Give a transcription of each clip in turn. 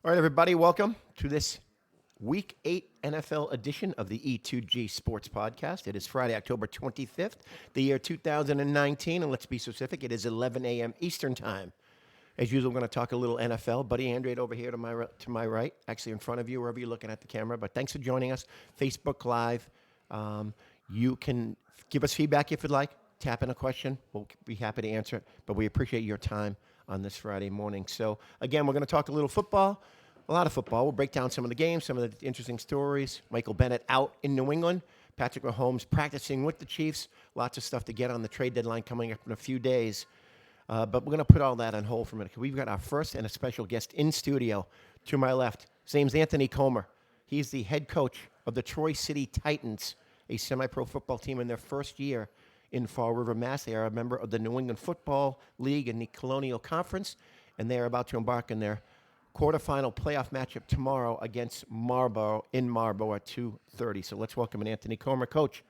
All right, everybody, welcome to this Week 8 NFL edition of the E2G Sports Podcast. It is Friday, October 25th, the year 2019, and let's be specific, it is 11 a.m. Eastern Time. As usual, we're going to talk a little NFL. Buddy Andrade over here to my right, actually in front of you, wherever you're looking at the camera. But thanks for joining us. Facebook Live. You can give us feedback if you'd like. Tap in a question. We'll be happy to answer it. But we appreciate your time on this Friday morning. So, again, we're going to talk a little football, a lot of football. We'll break down some of the games, some of the interesting stories. Michael Bennett out in New England. Patrick Mahomes practicing with the Chiefs. Lots of stuff to get on the trade deadline coming up in a few days. But we're going to put all that on hold for a minute. We've got our first and a special guest in studio to my left. His name's Anthony Comer. He's the head coach of the Troy City Titans, a semi-pro football team in their first year in Fall River, Mass. They are a member of the New England Football League and the Colonial Conference, and they are about to embark on their quarterfinal playoff matchup tomorrow against Marlboro in Marlboro at 2:30. So let's welcome in Anthony Comer. Coach,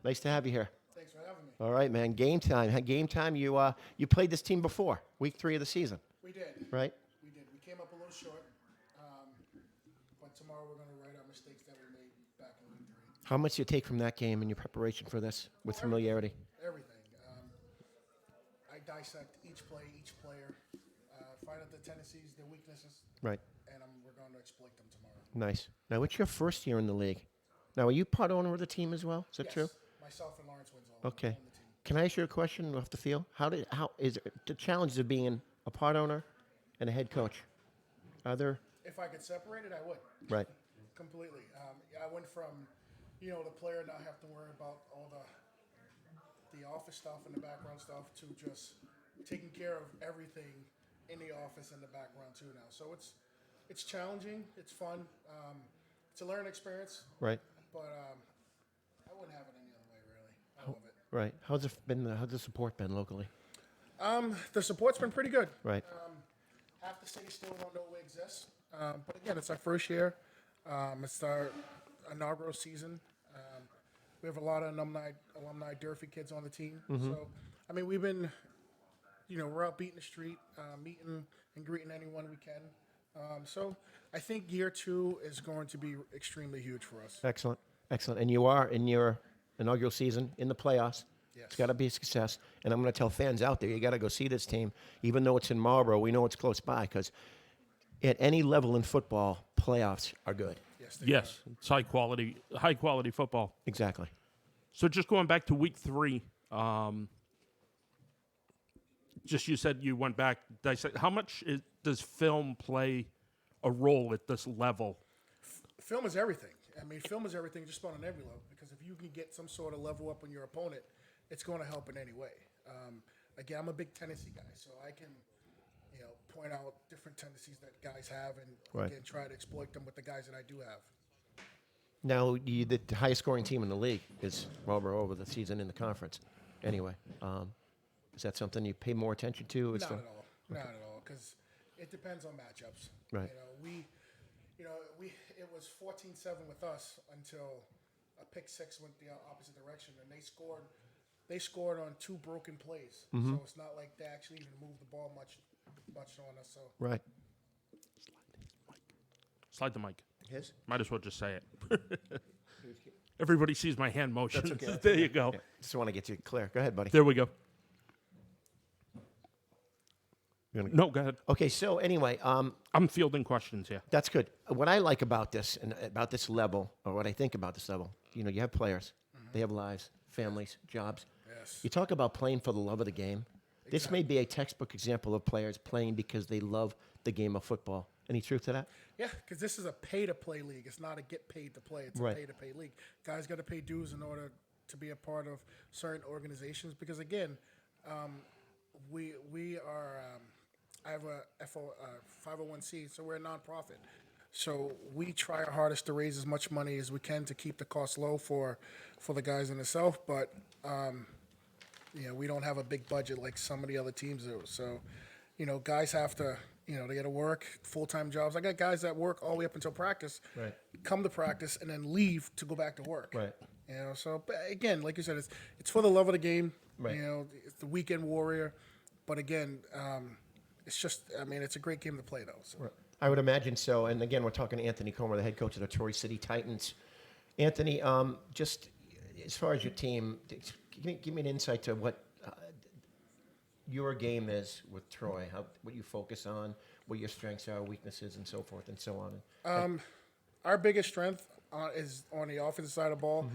nice to have you here. Thanks for having me. All right, man. Game time. Game time. You played this team before, week 3 of the season, We did. right? We did. We came up a little short, but tomorrow we're going to right our mistakes that we made back in week 3. How much do you take from that game in your preparation for this with familiarity? Everything. I dissect each play, each player, find out the tendencies, the weaknesses, Right. and we're going to exploit them tomorrow. Nice. Now, it's your first year in the league. Now, are you part owner of the team as well? Is that true? Myself and Lawrence Winslow Okay. own the team. Can I ask you a question off the field? How is it, the challenges of being a part owner and a head coach? Are there If I could separate it, I would. right? Completely. I went from, the player not have to worry about all the office stuff and the background stuff to just taking care of everything in the office and the background too now. So it's challenging. It's fun. It's a learning experience, Right. but I wouldn't have it any other way, really. I love it. Right. How's it been? How's the support been locally? The support's been pretty good. Right. Half the city still don't know we exist. But again, it's our first year. It's our inaugural season. We have a lot of alumni Durfee kids on the team. So, we've been, we're out beating the street, meeting and greeting anyone we can. So I think year 2 is going to be extremely huge for us. Excellent. Excellent. And you are in your inaugural season in the playoffs. Yes. It's got to be a success. And I'm going to tell fans out there, you got to go see this team. Even though it's in Marlboro, we know it's close by because at any level in football, playoffs are good. Yes. They Yes, it's high quality football. Exactly. So just going back to week 3, just you said you went back. How much does film play a role at this level? Film is everything. Film is everything just about on every level because if you can get some sort of level up on your opponent, it's going to help in any way. Again, I'm a big tendency guy, so I can, point out different tendencies that guys have and, Right. again, try to exploit them with the guys that I do have. Now, the highest scoring team in the league is Marlboro over the season in the conference. Anyway, is that something you pay more attention to? Not at all. Not at all, because it depends on matchups. Right. It was 14-7 with us until a pick 6 went the opposite direction, and they scored on 2 broken plays. So it's not like they actually even moved the ball much on us. So Right. Slide the mic. His? Might as well just say it. Everybody sees my hand motion. That's okay. There you go. Yeah. Just want to get you clear. Go ahead, buddy. There we go. You wanna- No, go ahead. Okay, so anyway, I'm fielding questions here. that's good. What I like about this and about this level, or what I think about this level, you have players. They have lives, families, jobs. yes, You talk about playing for the love of the game. This may be a textbook example of players playing because they love the game of football. Any truth to that? yeah, because this is a pay-to-play league. It's not a get-paid-to-play. It's Right. a pay-to-pay league. Guys got to pay dues in order to be a part of certain organizations. Because again, we are. I have a 501c, so we're a nonprofit. So we try our hardest to raise as much money as we can to keep the cost low for the guys in itself. But we don't have a big budget like some of the other teams do. So, guys have to, they got to work full-time jobs. I got guys that work all the way up until practice, Right. come to practice, and then leave to go back to work. Right. So but again, like you said, it's for the love of the game. Right. It's the weekend warrior. But again, it's just, it's a great game to play, though. So. Right. I would imagine so. And again, we're talking to Anthony Comer, the head coach of the Troy City Titans. Anthony, just as far as your team, give me an insight to what your game is with Troy, what you focus on, what your strengths are, weaknesses, and so forth and so on. Our biggest strength is on the offensive side of the ball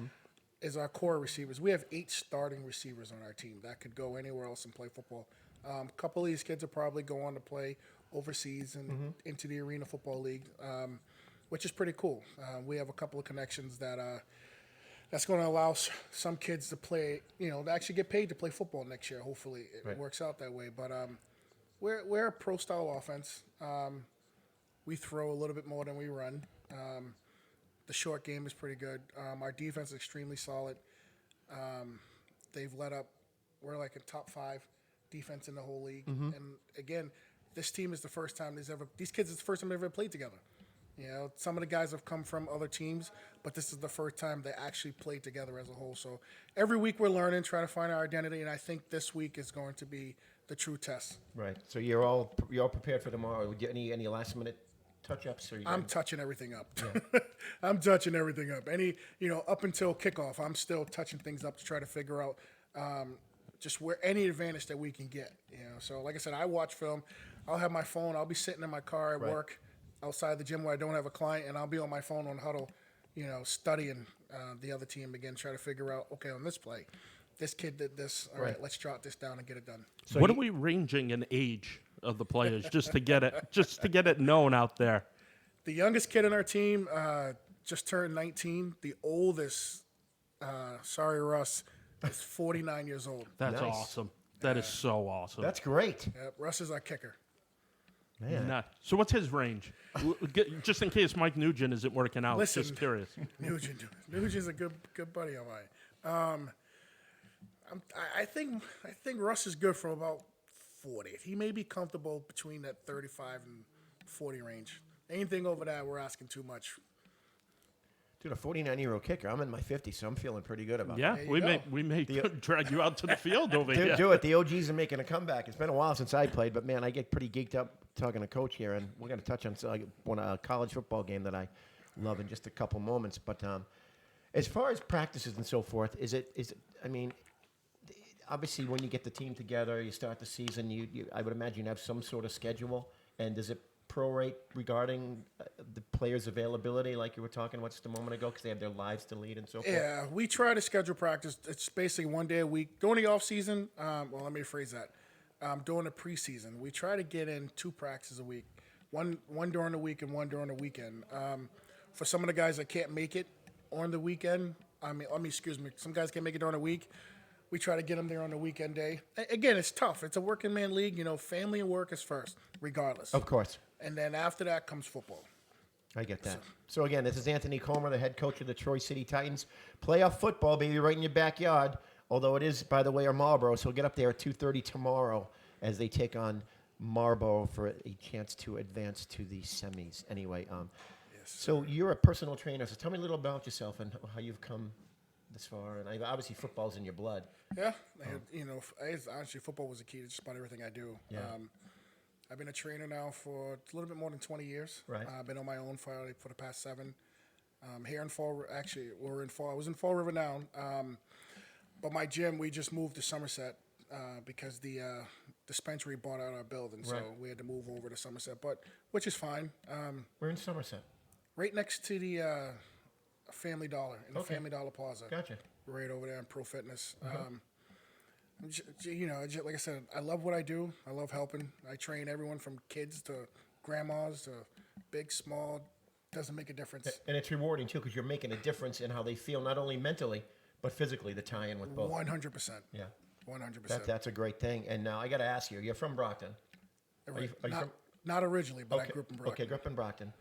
is our core receivers. We have 8 starting receivers on our team that could go anywhere else and play football. A couple of these kids will probably go on to play overseas and into the Arena Football League, which is pretty cool. We have a couple of connections that's going to allow some kids to play, to actually get paid to play football next year. Hopefully it works out that way. But we're a pro-style offense. We throw a little bit more than we run. The short game is pretty good. Our defense is extremely solid. They've let up. We're like a top 5 defense in the whole league. And again, this team is the first time these kids is the first time they've ever played together. Some of the guys have come from other teams, but this is the first time they actually played together as a whole. So every week we're learning, trying to find our identity, and I think this week is going to be the true test. Right. So you're all prepared for tomorrow. Would you any last minute touch-ups? I'm touching everything up. Yeah. I'm touching everything up. Up until kickoff, I'm still touching things up to try to figure out just where any advantage that we can get. So like I said, I watch film. I'll have my phone. I'll be sitting in my car at work outside the gym where I don't have a client, and I'll be on my phone on huddle, studying the other team again, try to figure out, okay, on this play, this kid did this. All right, let's jot this down and get it done. So what are we ranging in age of the players just to get it known out there? The youngest kid in our team just turned 19. The oldest, sorry Russ, is 49 years old. That's awesome. That is so awesome. That's great. Russ is our kicker. Man. So what's his range? Just in case Mike Nugent isn't working out. Listen, just curious. Nugent's a good buddy of mine. I think Russ is good for about 40. He may be comfortable between that 35 and 40 range. Anything over that, we're asking too much. Dude, a 49-year-old kicker. I'm in my 50s, so I'm feeling pretty good about Yeah, we may drag you out to the field over here. Do it. The OGs are making a comeback. It's been a while since I played, but, man, I get pretty geeked up talking to Coach here, and we're going to touch on a college football game that I love in just a couple moments. But as far as practices and so forth, is it? I mean, obviously when you get the team together, you start the season, I would imagine you have some sort of schedule, and does it prorate regarding the players' availability, like you were talking about just a moment ago, because they have their lives to lead and so forth? Yeah, we try to schedule practice. It's basically one day a week. During the off season, let me rephrase that. During the preseason, we try to get in 2 practices a week, one during the week and one during the weekend. For some of the guys that can't make it on the weekend, some guys can't make it during the week. We try to get them there on the weekend day. Again, it's tough. It's a working man league. Family and work is first, regardless. Of course. And then after that comes football. I get that. So again, this is Anthony Comer, the head coach of the Troy City Titans. Playoff football, baby, right in your backyard. Although it is, by the way, our Marlboro, so we'll get up there at 2:30 tomorrow as they take on Marlboro for a chance to advance to the semis. Anyway, so you're a personal trainer. So tell me a little about yourself and how you've come this far. And obviously, football's in your blood. Yeah, honestly, football was a key to just about everything I do. Yeah. I've been a trainer now for a little bit more than 20 years. Right. I've been on my own for the past 7. Here in Fall, actually, we're in Fall. I was in Fall River now, but my gym, we just moved to Somerset because the dispensary bought out our building, so we had to move over to Somerset. But which is fine. We're in Somerset. Right next to the Family Dollar in the Family Dollar Plaza. Gotcha. Right over there in Pro Fitness. Like I said, I love what I do. I love helping. I train everyone from kids to grandmas to big, small. Doesn't make a difference. And it's rewarding, too, because you're making a difference in how they feel, not only mentally, but physically, the tie-in with both. 100%. Yeah. 100%. That's a great thing. And now I got to ask you, you're from Brockton. Are you from? Not originally, but I grew up in Brockton. Okay, grew up in Brockton.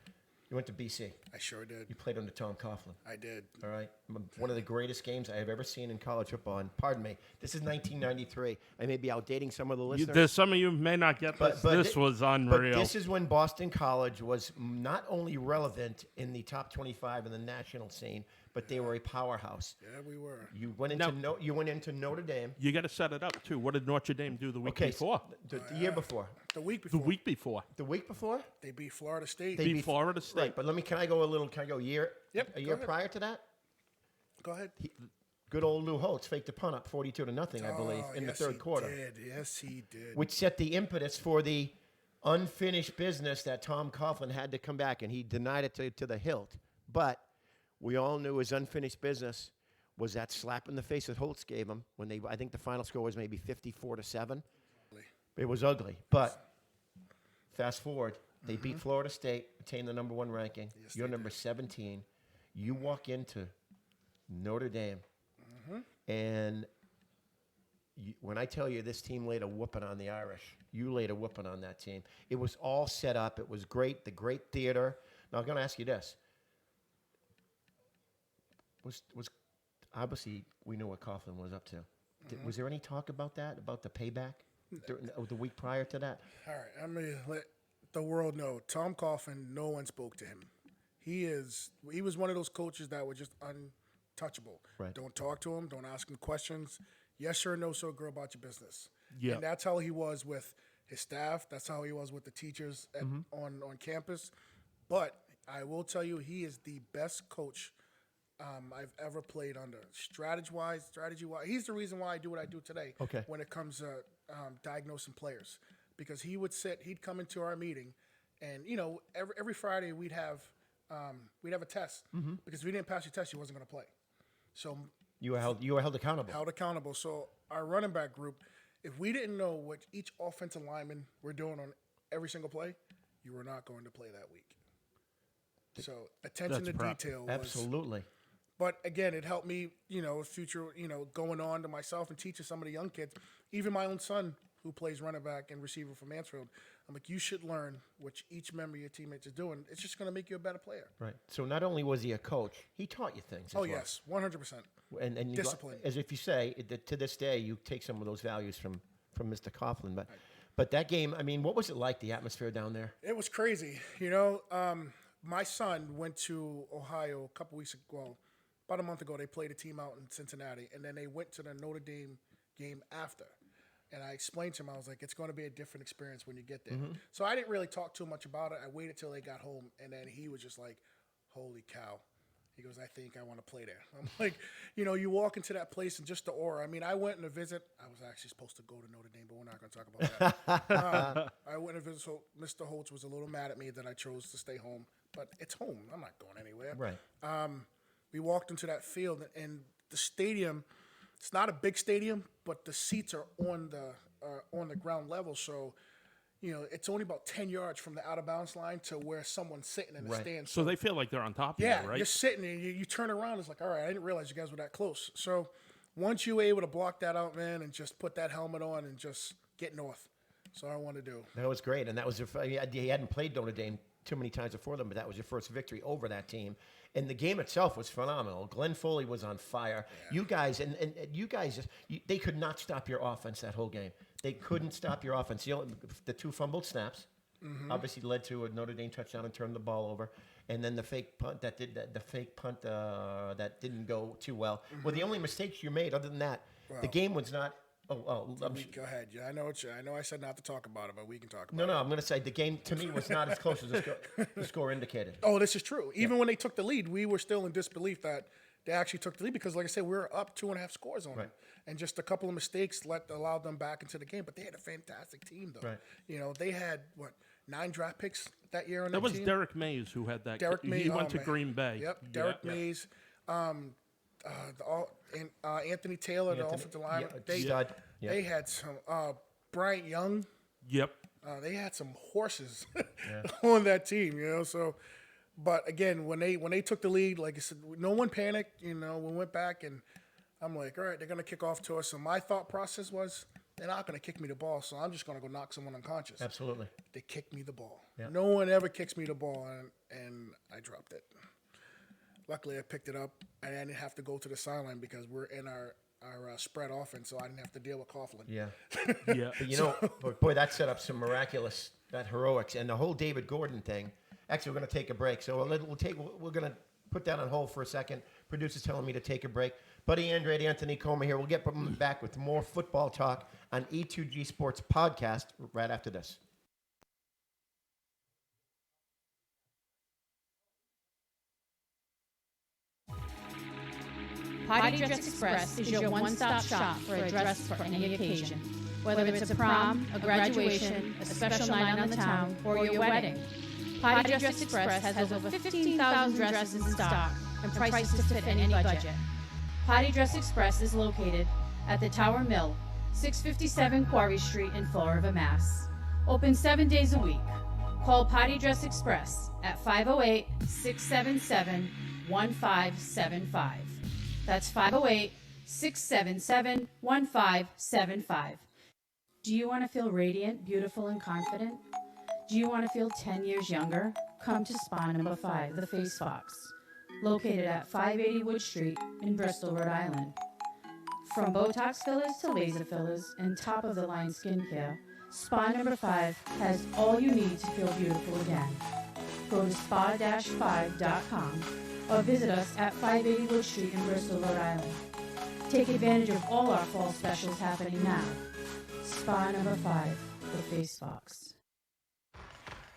You went to BC. I sure did. You played under Tom Coughlin. I did. All right. One of the greatest games I have ever seen in college football. And pardon me, this is 1993. I may be outdating some of the listeners. Some of you may not get this. This was unreal. But this is when Boston College was not only relevant in the top 25 in the national scene, but they were a powerhouse. Yeah, we were. You went into Notre Dame. You got to set it up too. What did Notre Dame do the week Okay, before? the year before. The week The before. week before. The week before? They beat Florida State. They Beat Florida State. Right, but can I go a year? Yep, A go year ahead. prior to that? Go ahead. Good old Lou Holtz faked the punt up 42-0, I believe, in the third quarter. Yes, he did. Which set the impetus for the unfinished business that Tom Coughlin had to come back, and he denied it to the hilt. But we all knew his unfinished business was that slap in the face that Holtz gave him when I think the final score was maybe 54-7. It was ugly. But fast forward, they beat Florida State, attained the number 1 ranking. Yes, You're they number 17. You walk into Notre Dame, and when I tell you this team laid a whooping on the Irish, you laid a whooping on that team. It was all set up. It was great, the great theater. Now, I'm going to ask you this. Was obviously, we know what Coughlin was up to. Was there any talk about that, about the payback the week prior to that? All right, I'm going to let the world know. Tom Coughlin, no one spoke to him. He was one of those coaches that were just untouchable. Right. Don't talk to him. Don't ask him questions. Yes, sir, no, sir, girl, about your business. Yeah. And that's how he was with his staff. That's how he was with the teachers on campus. But I will tell you, he is the best coach I've ever played under. Strategy-wise, he's the reason why I do what I do today. Okay. When it comes to diagnosing players, because he'd come into our meeting, and every Friday we'd have a test because if you didn't pass your test, you wasn't going to play. So You were held accountable. held accountable. So our running back group, if we didn't know what each offensive lineman were doing on every single play, you were not going to play that week. So attention to detail was Absolutely. But again, it helped me, future, going on to myself and teaching some of the young kids, even my own son who plays running back and receiver for Mansfield. I'm like, you should learn what each member of your teammates is doing. It's just going to make you a better player. Right. So not only was he a coach, he taught you things. Oh, yes, 100%. And you Discipline. as if you say, to this day, you take some of those values from Mr. Coughlin. But that game, I mean, what was it like, the atmosphere down there? It was crazy. My son went to Ohio a couple weeks ago. Well, about a month ago, they played a team out in Cincinnati, and then they went to the Notre Dame game after. And I explained to him, I was like, it's going to be a different experience when you get there. So I didn't really talk too much about it. I waited till they got home, and then he was just like, holy cow. He goes, I think I want to play there. I'm like, you walk into that place and just the aura. I mean, I went on a visit. I was actually supposed to go to Notre Dame, but we're not going to talk about that. I went on a visit, so Mr. Holtz was a little mad at me that I chose to stay home. But it's home. I'm not going anywhere. Right. We walked into that field, and the stadium, it's not a big stadium, but the seats are on the ground level. So, it's only about 10 yards from the out-of-bounds line to where someone's sitting in the stands. So they feel like they're on top of Yeah, you, right? you're sitting and you turn around. It's like, all right, I didn't realize you guys were that close. So once you were able to block that out, man, and just put that helmet on and just get north. That's all I want to do. That was great. And that was he hadn't played Notre Dame too many times before them, but that was your first victory over that team. And the game itself was phenomenal. Glenn Foley was on fire. Yeah. You guys, they could not stop your offense that whole game. They couldn't stop your offense. The 2 fumbled snaps obviously led to a Notre Dame touchdown and turned the ball over. And then the fake punt that didn't go too well. Well, the only mistakes you made, other than that, the game was not. Go ahead. Yeah, I know I said not to talk about it, but we can talk about it. No, I'm going to say the game, to me, was not as close as the score indicated. Oh, this is true. Even when they took the lead, we were still in disbelief that they actually took the lead because, like I said, we were up 2.5 scores on them. And just a couple of mistakes allowed them back into the game. But they had a fantastic team, though. Right. They had, 9 draft picks that year on that that was team? Derek Mays who had that. Derek Mays. He went to Green Bay. Yep, Derek Mays. Anthony Taylor, the offensive lineman. They had some Bryant Young. Yep. They had some horses on that team, So, but again, when they took the lead, like I said, no one panicked. We went back, and I'm like, all right, they're gonna kick off to us. So my thought process was, they're not gonna kick me the ball, so I'm just gonna go knock someone unconscious. Absolutely. They kicked me the ball. Yeah. No one ever kicks me the ball, and I dropped it. Luckily, I picked it up, and I didn't have to go to the sideline because we're in our spread offense, so I didn't have to deal with Coughlin. Yeah. Yeah. But boy, that set up some miraculous, that heroics, and the whole David Gordon thing. Actually, we're going to take a break, so we're going to put that on hold for a second. Producer's telling me to take a break. Buddy Andre, Anthony Comer here. We'll get back with more football talk on E2G Sports podcast right after this. Potty Dress Express is your one-stop shop for a dress for any occasion. Whether it's a prom, a graduation, a special night on the town, or your wedding. Potty Dress Express has over 15,000 dresses in stock and prices to fit any budget. Potty Dress Express is located at the Tower Mill, 657 Quarry Street in Fall River, Mass. Open 7 days a week. Call Potty Dress Express at 508-677-1575. That's 508-677-1575. Do you want to feel radiant, beautiful, and confident? Do you want to feel 10 years younger? Come to Spa Number 5, the Face Fox, located at 580 Wood Street in Bristol, Rhode Island. From Botox fillers to laser fillers and top-of-the-line skincare, Spa Number 5 has all you need to feel beautiful again. Go to spa-5.com or visit us at 580 Wood Street in Bristol, Rhode Island. Take advantage of all our fall specials happening now. Spa Number 5, the Face Fox.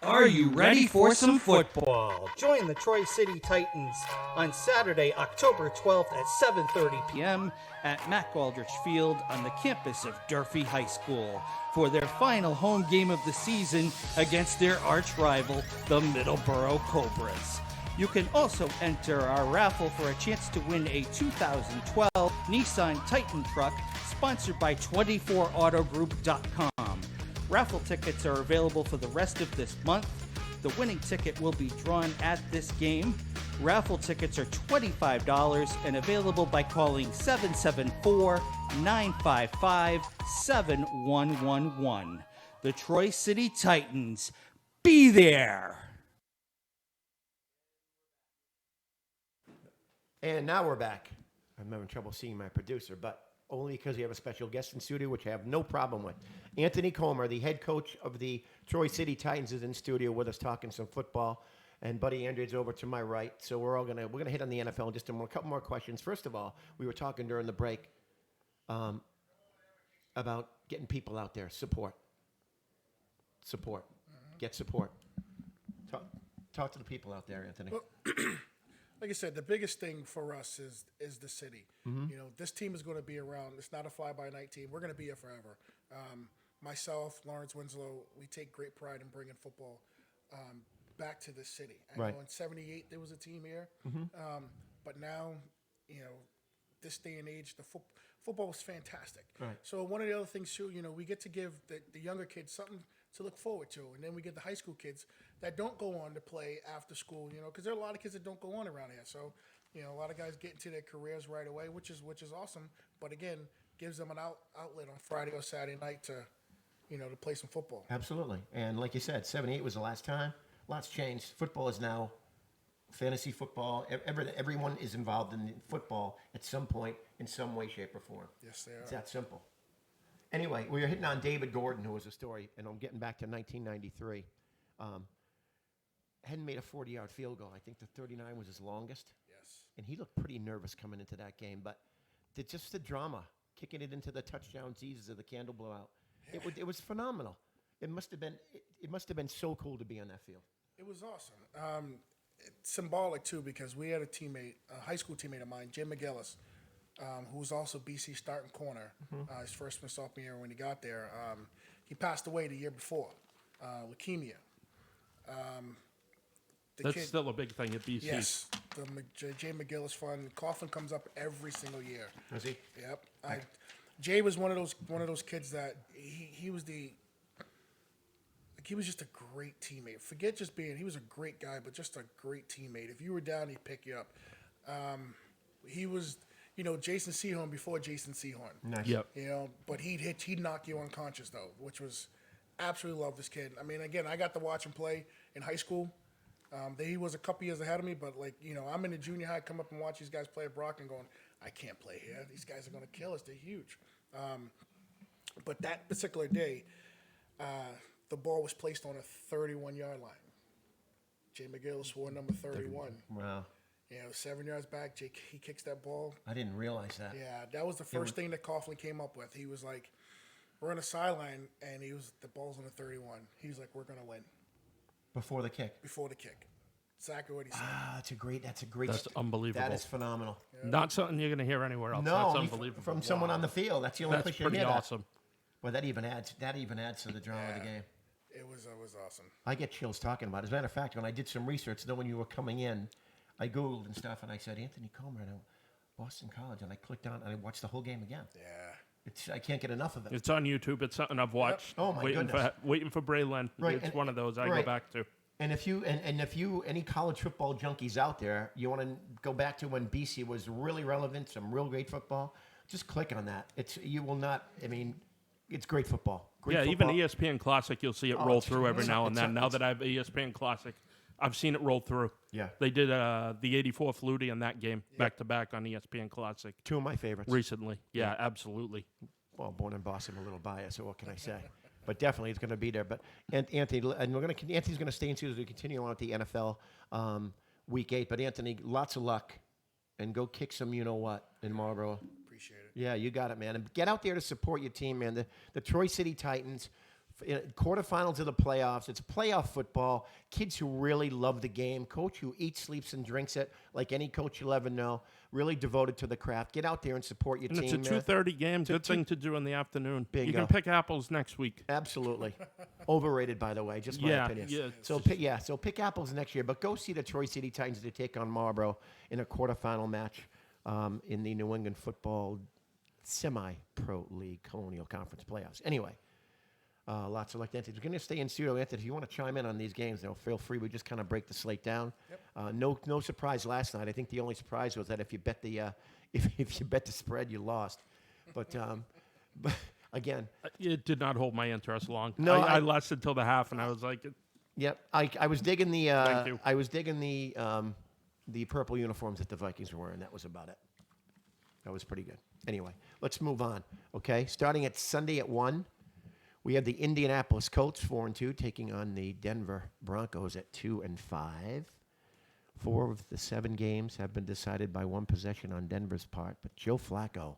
Are you ready for some football? Join the Troy City Titans on Saturday, October 12th at 7:30 p.m. at Mac Aldrich Field on the campus of Durfee High School for their final home game of the season against their arch rival, the Middleborough Cobras. You can also enter our raffle for a chance to win a 2012 Nissan Titan truck sponsored by 24autogroup.com. Raffle tickets are available for the rest of this month. The winning ticket will be drawn at this game. Raffle tickets are $25 and available by calling 774-955-7111. The Troy City Titans. Be there! And now we're back. I'm having trouble seeing my producer, but only because we have a special guest in studio, which I have no problem with. Anthony Comer, the head coach of the Troy City Titans, is in studio with us talking some football, and Buddy Andre's over to my right. So we're gonna hit on the NFL in just a couple more questions. First of all, we were talking during the break about getting people out there, support, get support. Talk to the people out there, Anthony. Well, like I said, the biggest thing for us is the city. You know, this team is going to be around. It's not a fly-by-night team. We're going to be here forever. Myself, Lawrence Winslow, we take great pride in bringing football back to the city. I know in '78 there was a team here, but now, you know, this day and age, the football was fantastic. Right. So one of the other things too, you know, we get to give the younger kids something to look forward to, and then we get the high school kids that don't go on to play after school, you know, because there are a lot of kids that don't go on around here. So, you know, a lot of guys get into their careers right away, which is awesome. But again, gives them an outlet on Friday or Saturday night to, you know, to play some football. Absolutely. And like you said, '78 was the last time. Lots changed. Football is now fantasy football. Everyone is involved in football at some point in some way, shape, or form. Yes, they are. It's that simple. Anyway, we were hitting on David Gordon, who was a story, and I'm getting back to 1993. Hadn't made a 40-yard field goal. I think the 39 was his longest. Yes. And he looked pretty nervous coming into that game. But just the drama, kicking it into the touchdown Jesus of the candle blowout. Yeah. It was phenomenal. It must have been so cool to be on that field. It was awesome. It's symbolic too, because we had a teammate, a high school teammate of mine, Jim McGillis, who was also BC starting corner. His freshman sophomore year when he got there. He passed away the year before, leukemia. That's still a big thing at BC. Yes, the Jay McGillis Fund. Coffin comes up every single year. Does he? Yep. Jay was one of those kids that he was he was just a great teammate. Forget just being, he was a great guy, but just a great teammate. If you were down, he'd pick you up. He was, you know, Jason Sehorn before Jason Sehorn. Nice. Yep. You know, but he'd knock you unconscious though, which was absolutely love this kid. I mean, again, I got to watch him play in high school. He was a couple years ahead of me, but like, you know, I'm in the junior high, come up and watch these guys play at Brock and going, I can't play here. These guys are going to kill us. They're huge. But that particular day, the ball was placed on a 31-yard line. Jay McGill swore number 31. Wow. 7 yards back, Jake, he kicks that ball. I didn't realize that. Yeah, that was the first thing that Coughlin came up with. He was like, we're on a sideline, and the ball's on the 31. He's like, we're going to win. Before the kick. Before the kick. Exactly what he said. That's a great. That's unbelievable. That is phenomenal. Not something you're going to hear anywhere else. No, that's only unbelievable. from someone on the field. That's the only That's place you pretty hear that. awesome. Well, that even adds to the drama of the game. It was awesome. I get chills talking about it. As a matter of fact, when I did some research, then when you were coming in, I Googled and stuff, and I said, Anthony Comer, Boston College, and I clicked on, and I watched the whole game again. Yeah. I can't get enough of it. It's on YouTube. It's something I've watched. Oh, my goodness. Waiting for Braylon. Right, It's and- one of those I right. go back to. And if you any college football junkies out there, you want to go back to when BC was really relevant, some real great football, just click on that. It's great football. Great Yeah, football. even ESPN Classic, you'll see it Oh, roll it's- through every now and it's- then. Now that I have ESPN Classic, I've seen it roll through. Yeah. They did the 84 Flutie in that game back to back on ESPN Classic Two of my favorites. recently. Yeah, absolutely. Well, born in Boston, I'm a little biased, so what can I say? But definitely, it's going to be there. But Anthony, and Anthony's going to stay in too as we continue on with the NFL Week 8. But Anthony, lots of luck, and go kick some you know what in Marlboro. Appreciate it. Yeah, you got it, man. And get out there to support your team, man. The Troy City Titans, quarterfinals of the playoffs. It's playoff football. Kids who really love the game. Coach who eats, sleeps, and drinks it like any coach you'll ever know. Really devoted to the craft. Get out there and support your And team. it's a 2:30 game. Good thing to do in the afternoon. You Bingo. can pick apples next week. Absolutely. Overrated, by the way. Just my Yeah, opinion. yeah, So pick apples next year, but go see the Troy City Titans to take on Marlboro in a quarterfinal match in the New England Football Semi-Pro League Colonial Conference playoffs. Anyway, lots of luck. Anthony, we're going to stay in studio. Anthony, if you want to chime in on these games, feel free. We just kind of break the slate down. Yep. No surprise last night. I think the only surprise was that if you bet the if you bet the spread, you lost. But again. It did not hold my interest long. No, I lasted till the half, and I was like, Yep, I was digging the Thank you. I was digging the purple uniforms that the Vikings were wearing. That was about it. That was pretty good. Anyway, let's move on. Okay, starting at Sunday at 1, we have the Indianapolis Colts 4-2 taking on the Denver Broncos at 2-5. 4 of the 7 games have been decided by one possession on Denver's part, but Joe Flacco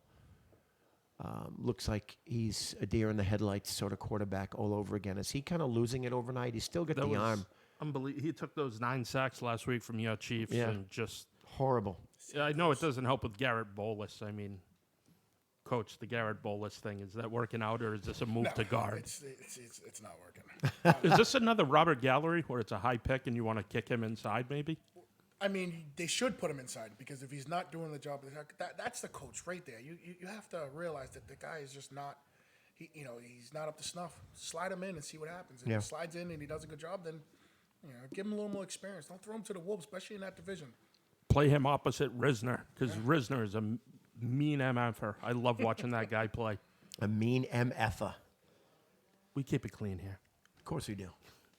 looks like he's a deer in the headlights sort of quarterback all over again. Is he kind of losing it overnight? He's still got that the was arm. unbelievable. He took those 9 sacks last week from your Chiefs, Yeah. and just Horrible. I know it doesn't help with Garrett Bolus. I mean, Coach, the Garrett Bolus thing, is that working out, or is this a move to guard? It's not working. Is this another Robert Gallery where it's a high pick and you want to kick him inside, maybe? I mean, they should put him inside because if he's not doing the job, that's the coach right there. You have to realize that the guy is just not, he's not up to snuff. Slide him in and see what happens. If Yeah. he slides in and he does a good job, then give him a little more experience. Don't throw him to the wolves, especially in that division. Play him opposite Risner, because Risner is a mean MFer. I love watching that guy play. A mean MFer. We keep it clean here. Of course we do.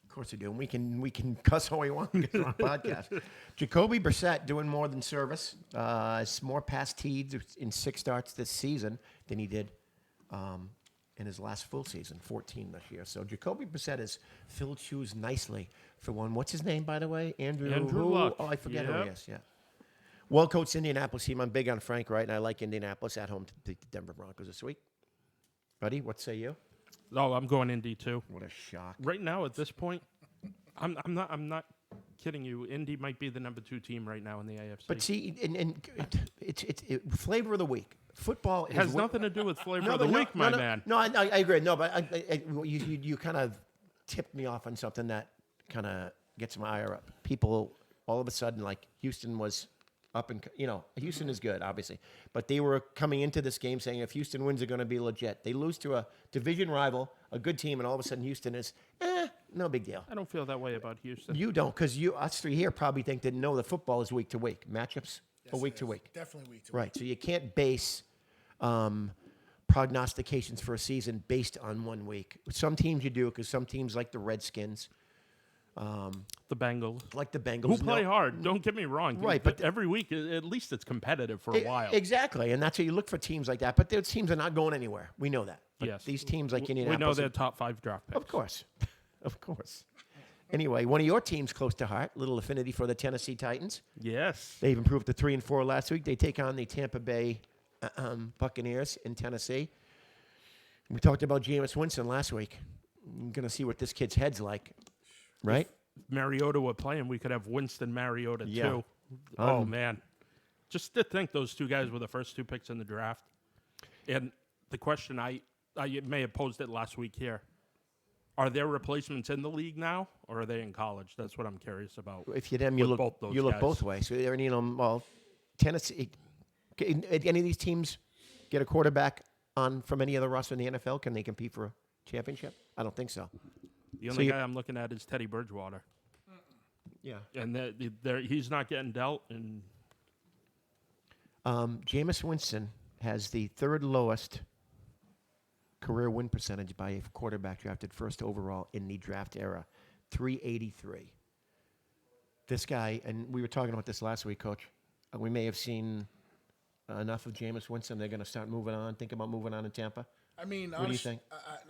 Of course we do. And we can cuss all we want because we're on a podcast. Jacoby Brissett doing more than service. Has more pass TDs in 6 starts this season than he did in his last full season, 14 this year. So Jacoby Brissett has filled shoes nicely for one. What's his name, by the way? Andrew who? Luck. Oh, I forget who Yep. he is. Yeah. Well-coached Indianapolis team. I'm big on Frank Wright, and I like Indianapolis at home to beat the Denver Broncos this week. Buddy, what say you? Oh, I'm going Indy too. What a shock. Right now, at this point, I'm not kidding you. Indy might be the number 2 team right now in the AFC. But see, it's flavor of the week. Football it has nothing to do with flavor of the week, my man. No, I agree. No, but you kind of tipped me off on something that kind of gets my ire up. People all of a sudden, like Houston was up and, Houston is good, obviously. But they were coming into this game saying if Houston wins, they're going to be legit. They lose to a division rival, a good team, and all of a sudden Houston is, no big deal. I don't feel that way about Houston. You don't, because us three here probably think that no, the football is week to week. Matchups are week to week. Definitely week to week. Right. So you can't base prognostications for a season based on 1 week. Some teams you do, because some teams like the Redskins, The Bengals. like the Bengals. Who play hard. Don't get me wrong. Right, But but every week, at least it's competitive for a while. Exactly. And that's how you look for teams like that. But those teams are not going anywhere. We know that. But Yes. these teams like We know Indianapolis. they're top 5 draft picks. Of course. Of course. Anyway, one of your teams close to heart, little affinity for the Tennessee Titans. Yes. They've improved to 3-4 last week. They take on the Tampa Bay Buccaneers in Tennessee. We talked about Jameis Winston last week. I'm going to see what this kid's head's like, right? If Mariota were playing, we could have Winston Mariota Yeah. too. Oh, man. Just to think those two guys were the first 2 picks in the draft. And the question, I may have posed it last week here. Are there replacements in the league now, or are they in college? That's what I'm curious about. If you're them, you with look both those you look guys. both ways. So they're, well, Tennessee. Can any of these teams get a quarterback on from any other roster in the NFL? Can they compete for a championship? I don't think so. The only guy I'm looking at is Teddy Bridgewater. Yeah. And he's not getting dealt. And Jameis Winston has the third lowest career win percentage by a quarterback drafted first overall in the draft era, 383. This guy, and we were talking about this last week, Coach. We may have seen enough of Jameis Winston. They're going to start moving on, think about moving on in Tampa. I mean, What do you think?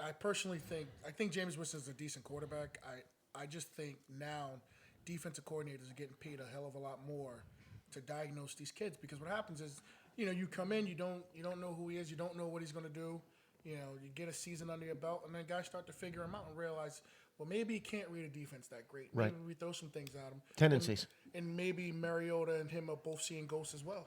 I personally think James Winston is a decent quarterback. I just think now defensive coordinators are getting paid a hell of a lot more to diagnose these kids, because what happens is, you come in, you don't know who he is, you don't know what he's going to do. You get a season under your belt, and then guys start to figure him out and realize, well, maybe he can't read a defense that great. Right. Maybe we throw some things at him. Tendencies. And maybe Mariota and him are both seeing ghosts as well.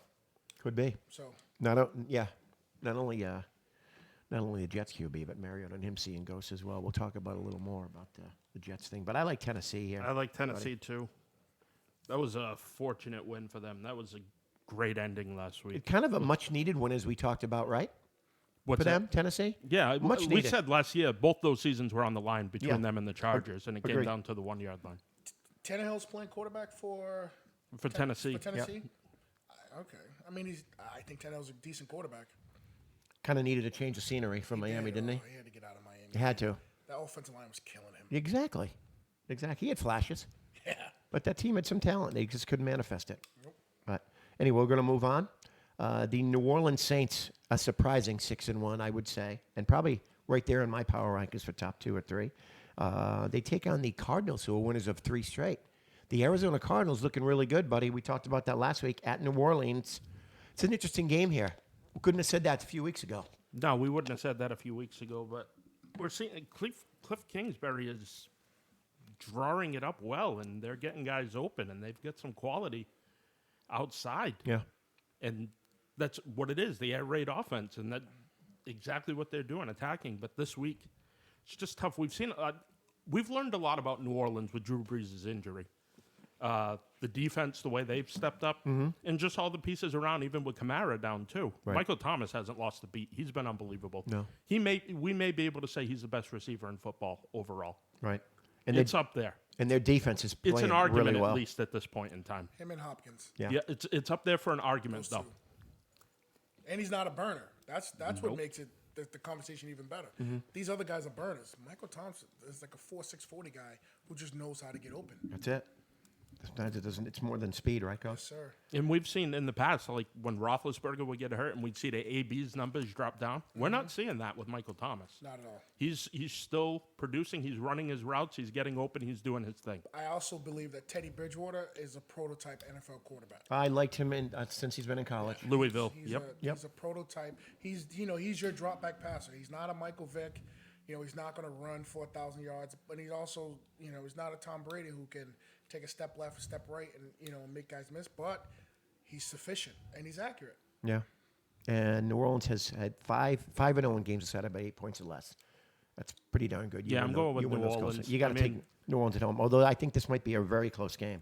Could be. So Not only the Jets QB, but Mariota and him seeing ghosts as well. We'll talk about a little more about the Jets thing. But I like Tennessee here. I like Tennessee too. That was a fortunate win for them. That was a great ending last week. Kind of a much-needed win, as we talked about, right? What's For that? them, Tennessee? Yeah, Much we needed. said last year both those seasons were on the line between Yeah. them and the Chargers, and it came Agreed. down to the 1 yard line Tannehill's playing quarterback for Tennessee. For Tennessee? Okay. I mean, I think Tannehill's a decent quarterback. Kind of needed a change of scenery from Miami, didn't he? He had to get out of Miami. He had to. That offensive line was killing him. Exactly. He had flashes, Yeah. but that team had some talent. They just couldn't manifest it. But anyway, we're going to move on. The New Orleans Saints, a surprising 6-1, I would say, and probably right there in my power rankings for top 2 or 3. They take on the Cardinals, who are winners of 3 straight. The Arizona Cardinals looking really good, buddy. We talked about that last week at New Orleans. It's an interesting game here. We couldn't have said that a few weeks ago. No, we wouldn't have said that a few weeks ago, but we're seeing Cliff Kingsbury is drawing it up well, and they're getting guys open, and they've got some quality outside. Yeah. And that's what it is, the air raid offense, and that exactly what they're doing, attacking. But this week, it's just tough. We've learned a lot about New Orleans with Drew Brees' injury. The defense, the way they've stepped up, and just all the pieces around, even with Kamara down too. Right. Michael Thomas hasn't lost a beat. He's been unbelievable. No. We may be able to say he's the best receiver in football overall. Right. And It's up there. and their defense is playing It's an argument really well. at least at this point in time. Him and Hopkins. Yeah. Yeah, it's up there for an argument Those though. two. And he's not a burner. That's what makes it the conversation even better. These other guys are burners. Michael Thompson is like a 4.6 40 guy who just knows how to get open. That's it. Sometimes it doesn't. It's more than speed, right, Coach? Yes, sir. And we've seen in the past, like when Roethlisberger would get hurt and we'd see the AB's numbers drop down. We're not seeing that with Michael Thomas. Not at all. He's still producing. He's running his routes. He's getting open. He's doing his thing. I also believe that Teddy Bridgewater is a prototype NFL quarterback. I liked him since he's been in college. Louisville. He's Yep. He's a prototype. He's your drop back passer. He's not a Michael Vick. He's not going to run 4,000 yards, but he's also, he's not a Tom Brady who can take a step left, a step right, and make guys miss. But he's sufficient and he's accurate. Yeah. And New Orleans has had 5-0 in games decided by 8 points or less. That's pretty darn good. Yeah, I'm going with New those close. Orleans. You got to I mean- take New Orleans at home. Although I think this might be a very close game.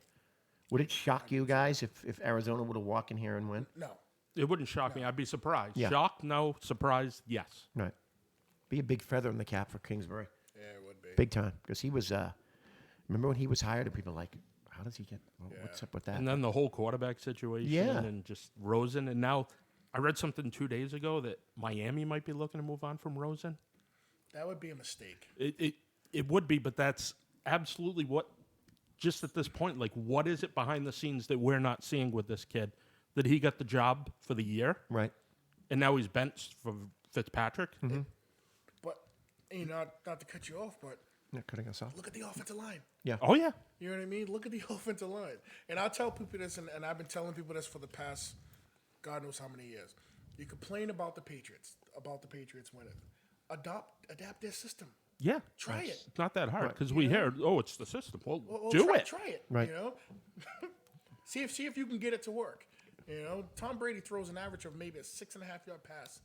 Would it shock you guys if Arizona would have walked in here and win? No. It wouldn't shock me. I'd be surprised. Yeah. Shocked? No. Surprised? Yes. Right. Be a big feather in the cap for Kingsbury. Yeah, it would be. Big time. Because he was, remember when he was hired and people were like, how does he get, what's up with that? And then the whole quarterback situation Yeah. and just Rosen. And now I read something 2 days ago that Miami might be looking to move on from Rosen. That would be a mistake. It would be, but that's absolutely what, just at this point, like what is it behind the scenes that we're not seeing with this kid? That he got the job for the year Right. and now he's benched for Fitzpatrick? But not to cut you off, but Yeah, cutting us off. Look at the offensive line. Oh yeah. You know what I mean? Look at the offensive line. And I tell people this, and I've been telling people this for the past God knows how many years. You complain about the Patriots winning. Adapt their system. Yeah. Try it. It's not that hard because we hear, it's the system. Well, Well, do try, it. Try it. Right. You know, see if you can get it to work. You know, Tom Brady throws an average of maybe a 6.5-yard pass.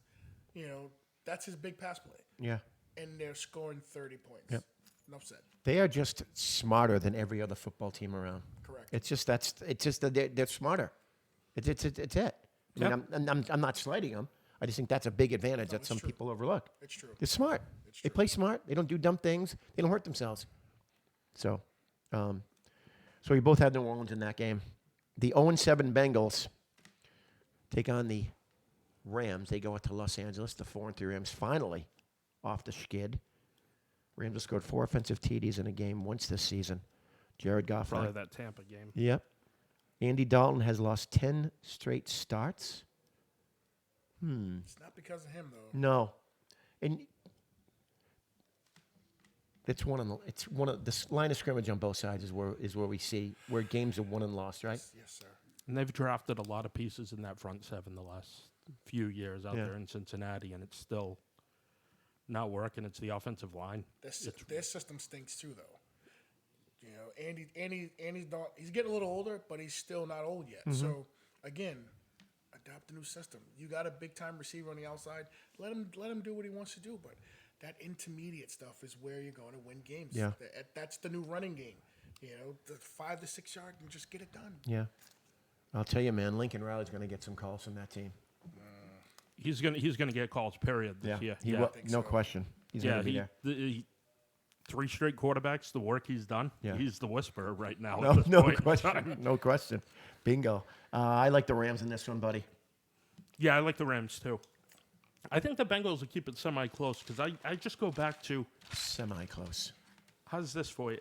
You know, that's his big pass play, Yeah. and they're scoring 30 points. Yep. Enough said. They are just smarter than every other football team around. Correct. It's just that they're smarter. It's it. I mean, I'm not slighting them. I just think that's a big advantage that it's some true. people overlook. It's true. They're smart. They play smart. They don't do dumb things. They don't hurt themselves. So we both had New Orleans in that game. The 0-7 Bengals take on the Rams. They go out to Los Angeles. The 4-3 Rams finally off the skid. Rams have scored 4 offensive TDs in a game once this season. Jared Goff. Probably that Tampa game. Yep. Andy Dalton has lost 10 straight starts. It's not because of him though. No. And it's one of the line of scrimmage on both sides is where we see where games are won and lost, right? Yes, sir. And they've drafted a lot of pieces in that front seven the last few years out Yeah. there in Cincinnati, and it's still not working. It's the offensive line. Their system stinks too, though. You know, Andy's not. He's getting a little older, but he's still not old yet. So again, adopt the new system. You got a big time receiver on the outside. Let him do what he wants to do. But that intermediate stuff is where you're going to win games. Yeah. That's the new running game. You know, the 5 to 6 yard and just get it done. Yeah. I'll tell you, man, Lincoln Riley's going to get some calls from that team. He's gonna get calls. Period. This year. He will, no question. He's going to be there. 3 straight quarterbacks. The work he's done. Yeah. He's the whisperer right now. No, at this no point in question. time. No question. Bingo. I like the Rams in this one, buddy. Yeah, I like the Rams too. I think the Bengals will keep it semi-close because I just go back to Semi-close. how's this for you?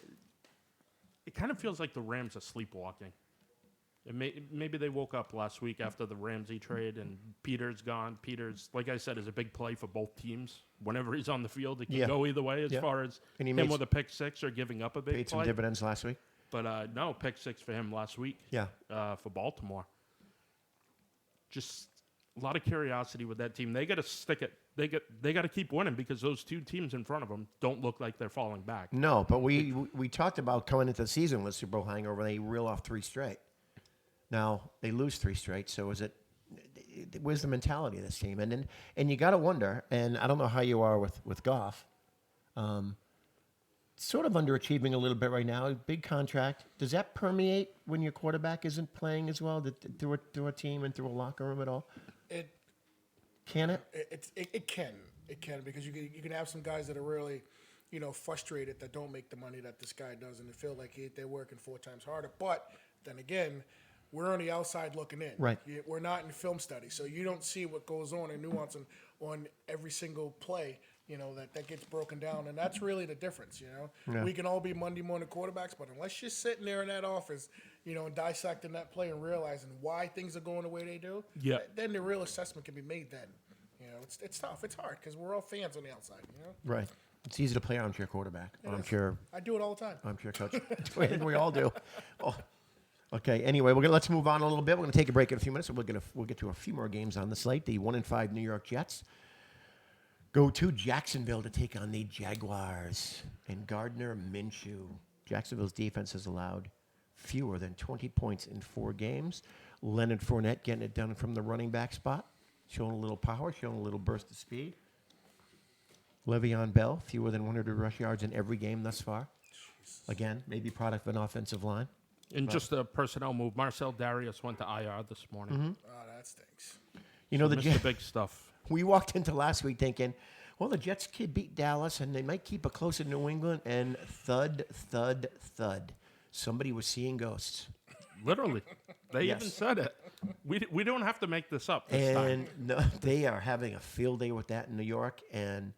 It kind of feels like the Rams are sleepwalking. Maybe they woke up last week after the Ramsey trade and Peter's gone. Peter's, like I said, is a big play for both teams. Whenever he's on the field, it can Yeah. go either way as Yeah. far as And he him made with a pick six or giving up a big Paid some play. dividends last week. But no, pick six for him last week. Yeah. For Baltimore. Just a lot of curiosity with that team. They got to stick it. They got to keep winning because those two teams in front of them don't look like they're falling back. No, but we talked about coming into the season with Super Bowl hangover. They reel off 3 straight. Now they lose 3 straight. So where's the mentality of this team? And you got to wonder. And I don't know how you are with Goff. Sort of underachieving a little bit right now. Big contract. Does that permeate when your quarterback isn't playing as well through a team and through a locker room at all? It Can it? It can because you can have some guys that are really, you know, frustrated that don't make the money that this guy does, and they feel like they're working 4 times harder. But then again, we're on the outside looking in. Right. We're not in film study, so you don't see what goes on and nuance on every single play. You know, that gets broken down, and that's really the difference. You know, Yeah. we can all be Monday morning quarterbacks, but unless you're sitting there in that office, you know, and dissecting that play and realizing why things are going the way they do, Yeah. then the real assessment can be made. Then, you know, it's tough, it's hard because we're all fans on the outside. You know, Right. It's easy to play armchair quarterback. Armchair I do it all the time. coach. We all do. Oh. Okay. Anyway, let's move on a little bit. We're gonna take a break in a few minutes, and we'll get to a few more games on the slate. The 1-5 New York Jets go to Jacksonville to take on the Jaguars and Gardner Minshew. Jacksonville's defense has allowed fewer than 20 points in 4 games. Leonard Fournette getting it done from the running back spot, showing a little power, showing a little burst of speed. Le'Veon Bell, fewer than 100 rush yards in every game thus far. Again, maybe product of an offensive line. And just a personnel move. Marcel Darius went to IR this morning. Oh, that stinks. You know, the Missed Jets. the big stuff. We walked into last week thinking, well, the Jets could beat Dallas and they might keep it close in New England. And thud, thud, thud. Somebody was seeing ghosts. Literally. They Yes. even said it. We don't have to make this up this time. And no, they are having a field day with that in New York. And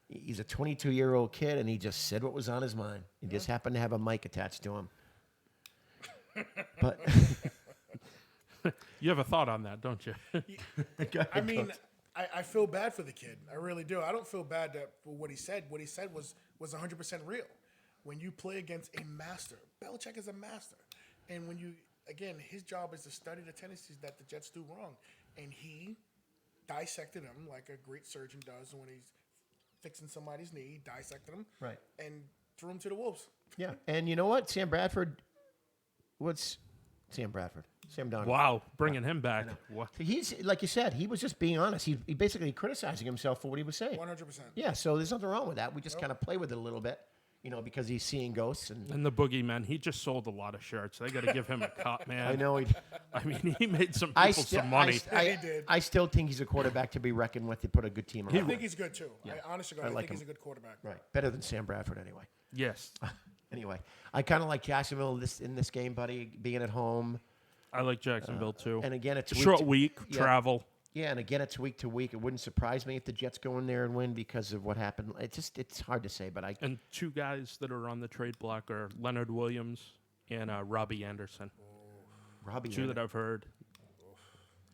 he's a 22-year-old kid, and he just said what was on his mind. He just happened to have a mic attached to him. But You have a thought on that, don't you? I mean, I feel bad for the kid. I really do. I don't feel bad for what he said. What he said was 100% real. When you play against a master, Belichick is a master. And when you, again, his job is to study the tendencies that the Jets do wrong. And he dissected them like a great surgeon does when he's fixing somebody's knee. He dissected them. Right. And threw him to the wolves. Yeah. And you know what? Sam Bradford. Sam Donald. Wow, bringing him back. What? He's, like you said, he was just being honest. He basically criticizing himself for what he was saying. 100%. Yeah, so there's nothing wrong with that. We just kind of play with it a little bit, because he's seeing ghosts. And the boogeyman, he just sold a lot of shirts. They got to give him a cut, man. I know. I mean, he made some people some money. He did. I still think he's a quarterback to be reckoned with. They put a good team around. I think he's good, too. I honestly I like think he's him. a good quarterback. Right. Better than Sam Bradford, anyway. Yes. Anyway, I kind of like Jacksonville in this game, buddy, being at home. I like Jacksonville, too. And again, it's short week, travel. Yeah, and again, it's week to week. It wouldn't surprise me if the Jets go in there and win because of what happened. It's hard to say, but And two guys that are on the trade block are Leonard Williams and Robbie Anderson. Robbie. Two that I've heard.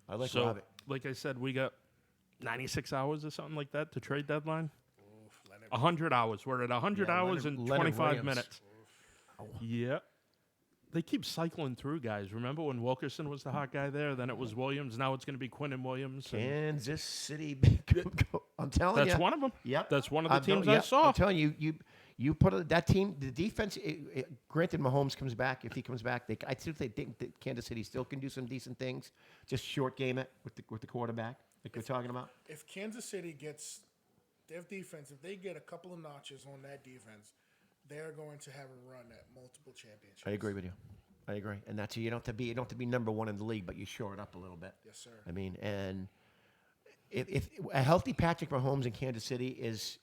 I like So, Robbie. like I said, we got 96 hours or something like that to trade deadline. 100 hours. We're at 100 hours and Leonard 25 Williams. minutes. Yeah. They keep cycling through guys. Remember when Wilkerson was the hot guy there? Then it was Williams. Now it's going to be Quinn and Williams. Kansas City. I'm telling you. That's one of them. Yep. That's one of the teams I saw. I'm telling you, you put that team, the defense. Granted, Mahomes comes back. If he comes back, I still think that Kansas City still can do some decent things. Just short game it with the quarterback, like we're talking about. If Kansas City gets their defense, if they get a couple of notches on that defense, they're going to have a run at multiple championships. I agree with you. I agree, and that's you don't have to be number one in the league, but you shore it up a little bit. Yes, sir. I mean, and if a healthy Patrick Mahomes in Kansas City is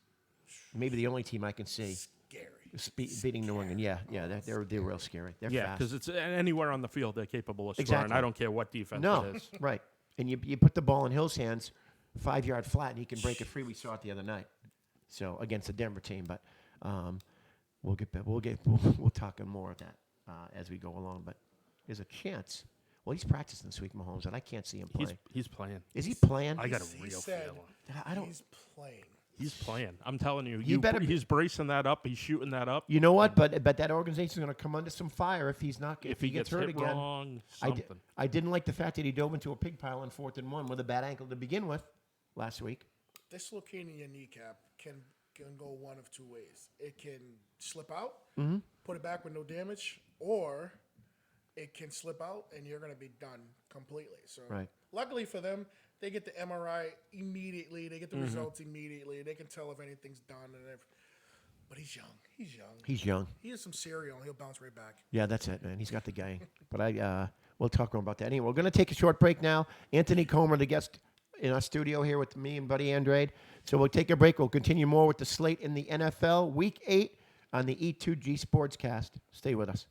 maybe the only team I can see Scary. beating New England. Yeah, they're real scary. They're Yeah, fast. because it's anywhere on the field they're capable of scoring. Exactly. I don't care what defense No, it is. right. And you put the ball in Hill's hands, 5-yard flat, and he can break it free. We saw it the other night. So against the Denver team, but we'll talk more of that as we go along. But there's a chance. Well, he's practicing this week, Mahomes, and I can't see him play. He's playing. Is he playing? I got a He real said feeling. I don't. He's playing. He's playing. I'm telling you. He's bracing that up. He's shooting that up. You know what? But that organization's going to come under some fire if he's not. If he gets gets hurt hit again. wrong, something. I didn't like the fact that he dove into a pig pile on 4th and 1 with a bad ankle to begin with last week. Dislocating your kneecap can go one of two ways. It can slip out, put it back with no damage, or it can slip out and you're going to be done completely. So Right. luckily for them, they get the MRI immediately. They get the results immediately. They can tell if anything's done. But he's young. He's young. He has some cereal and he'll bounce right back. Yeah, that's it, man. He's got the gang. But we'll talk more about that. Anyway, we're going to take a short break now. Anthony Comer, the guest in our studio here with me and Buddy Andrade. So we'll take a break. We'll continue more with the slate in the NFL, Week 8 on the E2G Sports Cast. Stay with us.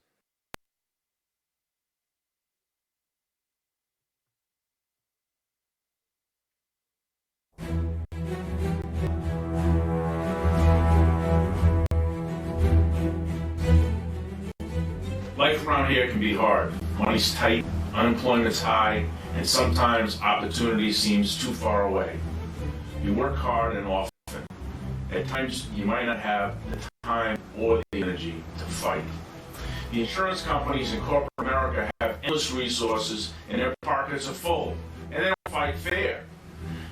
Life around here can be hard. Money's tight, unemployment's high, and sometimes opportunity seems too far away. You work hard and often. At times, you might not have the time or the energy to fight. The insurance companies in corporate America have endless resources and their pockets are full, and they don't fight fair.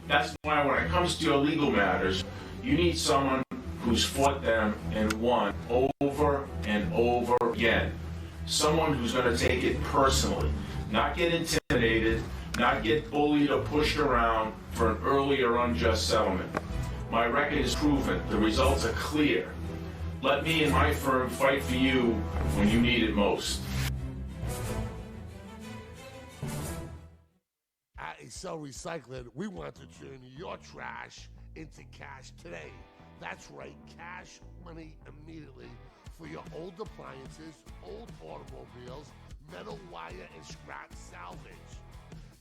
That's why when it comes to your legal matters, you need someone who's fought them and won over and over again. Someone who's going to take it personally, not get intimidated, not get bullied or pushed around for an early or unjust settlement. My record is proven. The results are clear. Let me and my firm fight for you when you need it most. At Excel Recycling, we want to turn your trash into cash today. That's right, cash money immediately for your old appliances, old automobiles, metal wire, and scrap salvage.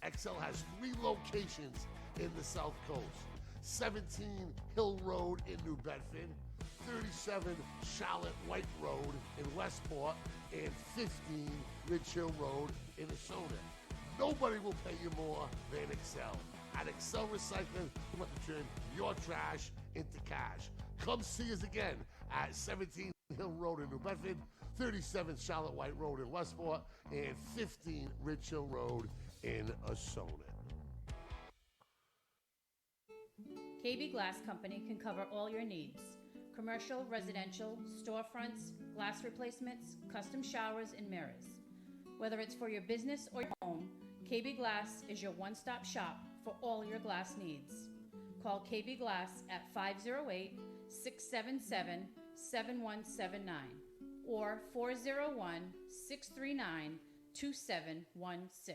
Excel has 3 locations in the South Coast. 17 Hill Road in New Bedford, 37 Charlotte White Road in Westport, and 15 Ridge Hill Road in Asona. Nobody will pay you more than Excel. At Excel Recycling, we want to turn your trash into cash. Come see us again at 17 Hill Road in New Bedford, 37 Charlotte White Road in Westport, and 15 Ridge Hill Road in Asona. KB Glass Company can cover all your needs. Commercial, residential, storefronts, glass replacements, custom showers, and mirrors. Whether it's for your business or your home, KB Glass is your one-stop shop for all your glass needs. Call KB Glass at 508-677-7179 or 401-639-2716.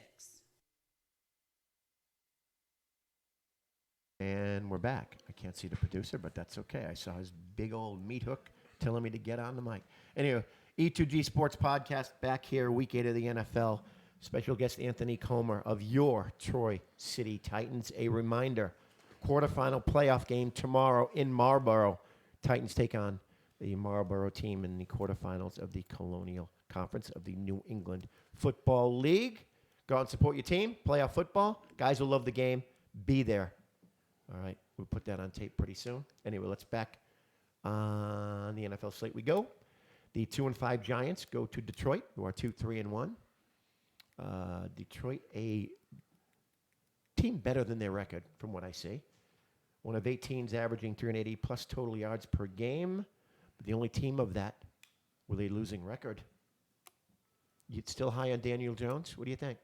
And we're back. I can't see the producer, but that's okay. I saw his big old meat hook telling me to get on the mic. Anyway, E2G Sports Podcast back here, week 8 of the NFL. Special guest Anthony Comer of your Troy City Titans. A reminder, quarterfinal playoff game tomorrow in Marlboro. Titans take on the Marlboro team in the quarterfinals of the Colonial Conference of the New England Football League. Go out and support your team. Playoff football. Guys will love the game. Be there. All right, we'll put that on tape pretty soon. Anyway, let's back on the NFL slate we go. The 2-5 Giants go to Detroit, who are 2-3-1. Detroit, a team better than their record, from what I see. One of 8 teams averaging 380 plus total yards per game. But the only team of that with a losing record. You still high on Daniel Jones? What do you think?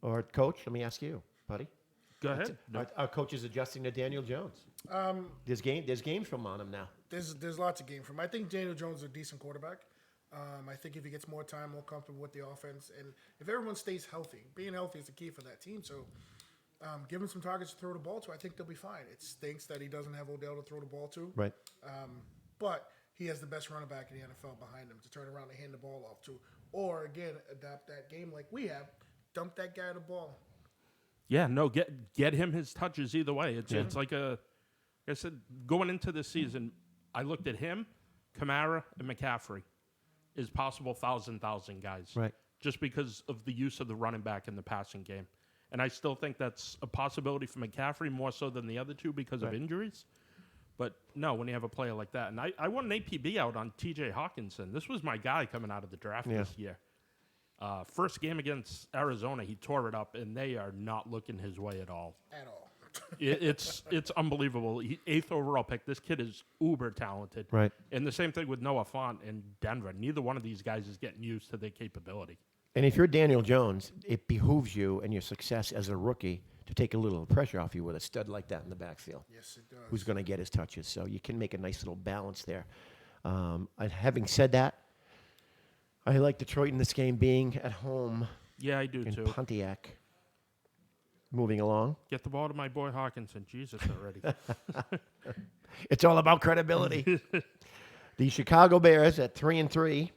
Or, Coach, let me ask you, buddy. Go ahead. Our coach is adjusting to Daniel Jones. There's games from on him now. There's lots of game from him. I think Daniel Jones is a decent quarterback. I think if he gets more time, more comfortable with the offense, and if everyone stays healthy, being healthy is the key for that team. So give him some targets to throw the ball to. I think they'll be fine. It stinks that he doesn't have Odell to throw the ball to. Right. But he has the best running back in the NFL behind him to turn around and hand the ball off to. Or, again, adapt that game like we have. Dump that guy the ball. Yeah, no, get him his touches either way. It's like I said, going into this season, I looked at him, Kamara, and McCaffrey as possible 1,000 guys. Right. Just because of the use of the running back in the passing game. And I still think that's a possibility for McCaffrey more so than the other two because of injuries. But no, when you have a player like that. And I want an APB out on TJ Hawkinson. This was my guy coming out of the draft this year. First game against Arizona, he tore it up, and they are not looking his way at all. At all. It's unbelievable. 8th overall pick. This kid is uber talented. Right. And the same thing with Noah Fant in Denver. Neither one of these guys is getting used to their capability. And if you're Daniel Jones, it behooves you and your success as a rookie to take a little pressure off you with a stud like that in the backfield. Yes, it does. Who's going to get his touches. So you can make a nice little balance there. Having said that, I like Detroit in this game being at home Yeah, I do in too. Pontiac. Moving along. Get the ball to my boy Hawkinson. Jesus already. It's all about credibility. The Chicago Bears at 3-3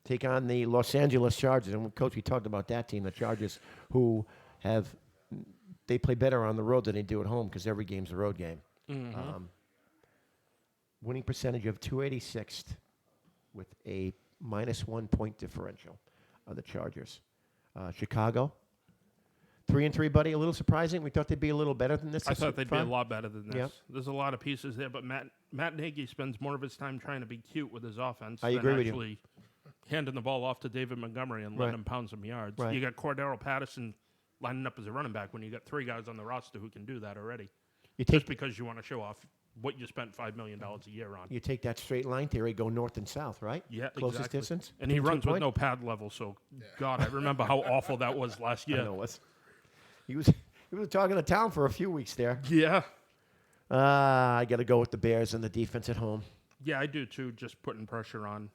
take on the Los Angeles Chargers. And, Coach, we talked about that team, the Chargers, who they play better on the road than they do at home because every game's a road game. Mm-hmm. Winning percentage of 286th with a -1 point differential of the Chargers. Chicago, 3-3, buddy. A little surprising. We thought they'd be a little better than this. I thought they'd be a lot better than this. Yep. There's a lot of pieces there, but Matt Nagy spends more of his time trying to be cute with his offense I than agree with you. actually handing the ball off to David Montgomery and letting him pound some yards. Right. You got Cordero Patterson lining up as a running back when you got 3 guys on the roster who can do that already. Just because you want to show off what you spent $5 million a year on. You take that straight line theory, go north and south, right? Yeah, Closest exactly. distance. And he between runs 2 with points. no pad level, so God, I remember how awful that was last year. I know it was. He was talking to town for a few weeks there. Yeah. I got to go with the Bears and the defense at home. Yeah, I do too. Just putting pressure on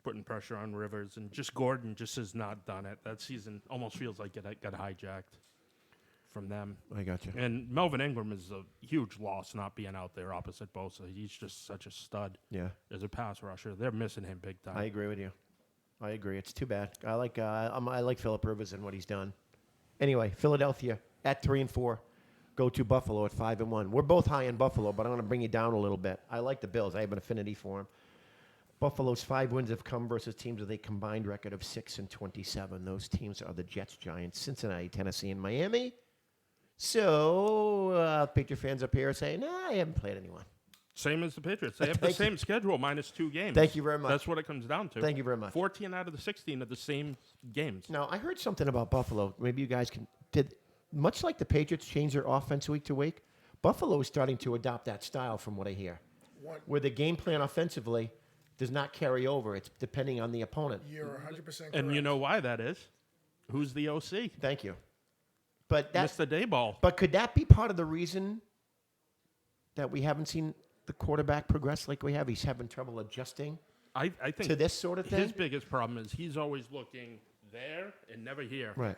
Rivers, and just Gordon just has not done it. That season almost feels like it got hijacked from them. I got you. And Melvin Ingram is a huge loss not being out there opposite Bosa. He's just such a stud. Yeah. As a pass rusher, they're missing him big time. I agree with you. I agree. It's too bad. I like Phillip Rivers and what he's done. Anyway, Philadelphia at 3-4. Go to Buffalo at 5-1. We're both high in Buffalo, but I'm going to bring you down a little bit. I like the Bills. I have an affinity for them. Buffalo's 5 wins have come versus teams with a combined record of 6-27. Those teams are the Jets, Giants, Cincinnati, Tennessee, and Miami. So, Patriot fans up here are saying, I haven't played anyone. Same as the Patriots. They have the same schedule minus 2 games. Thank you very much. That's what it comes down to. Thank you very much. 14 out of the 16 are the same games. Now, I heard something about Buffalo. Maybe you guys did much like the Patriots change their offense week to week. Buffalo is starting to adopt that style, from what I hear, where the game plan offensively does not carry over. It's depending on the opponent. You're 100% correct. And you know why that is? Who's the OC? Thank you. But that's Mr. Dayball. But could that be part of the reason that we haven't seen the quarterback progress like we have? He's having trouble adjusting I think to this sort of thing. his biggest problem is he's always looking there and never here. Right.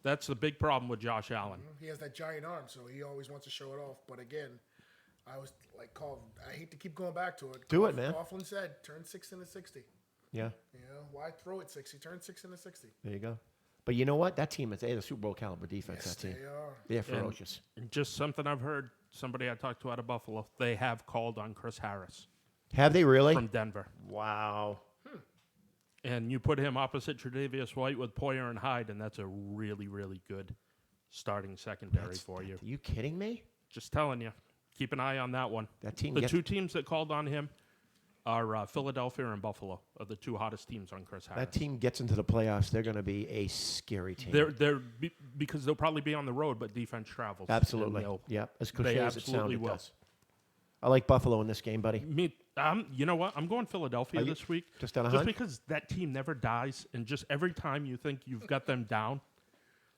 That's the big problem with Josh Allen. He has that giant arm, so he always wants to show it off. But again, I was like, I hate to keep going back to it. Do it, man. Coughlin said, turn 6 into 60. Yeah. You know, why throw it 60? Turn 6 into 60. There you go. But you know what? That team is a Super Bowl caliber defense. Yes, that team. they are. They're ferocious. And just something I've heard, somebody I talked to out of Buffalo, they have called on Chris Harris Have they really? from Denver. Wow. And you put him opposite Tre'Davious White with Poyer and Hyde, and that's a really, really good starting secondary for you. Are you kidding me? Just telling you. Keep an eye on that one. That team The gets- two teams that called on him are Philadelphia and Buffalo, are the two hottest teams on Chris Harris. That team gets into the playoffs, they're going to be a scary team. Because they'll probably be on the road, but defense travels. Absolutely. And Yeah. As they cliche as it absolutely sounds, it will. does. I like Buffalo in this game, buddy. You know what? I'm going Philadelphia Are you this week. just on a Just hunt? because that team never dies, and just every time you think you've got them down,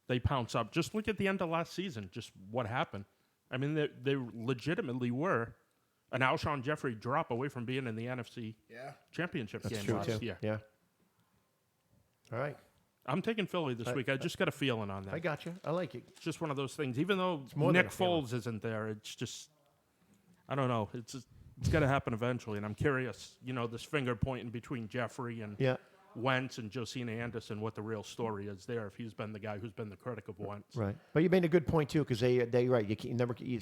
they pounce up. Just look at the end of last season, just what happened. I mean, they legitimately were an Alshon Jeffrey drop away from being in the NFC Championship That's game true, last too. year. Yeah. All right. I'm taking Philly this week. I just got a feeling on that. I got you. I like it. It's just one of those things. Even though more than Nick a feeling. Foles isn't there, it's just, I don't know. It's got to happen eventually, and I'm curious. You know, this finger pointing between Jeffrey and Yeah. Wentz and Josina Anderson, what the real story is there. If he's been the guy who's been the critic of Wentz, Right. But you made a good point, too, because they're right.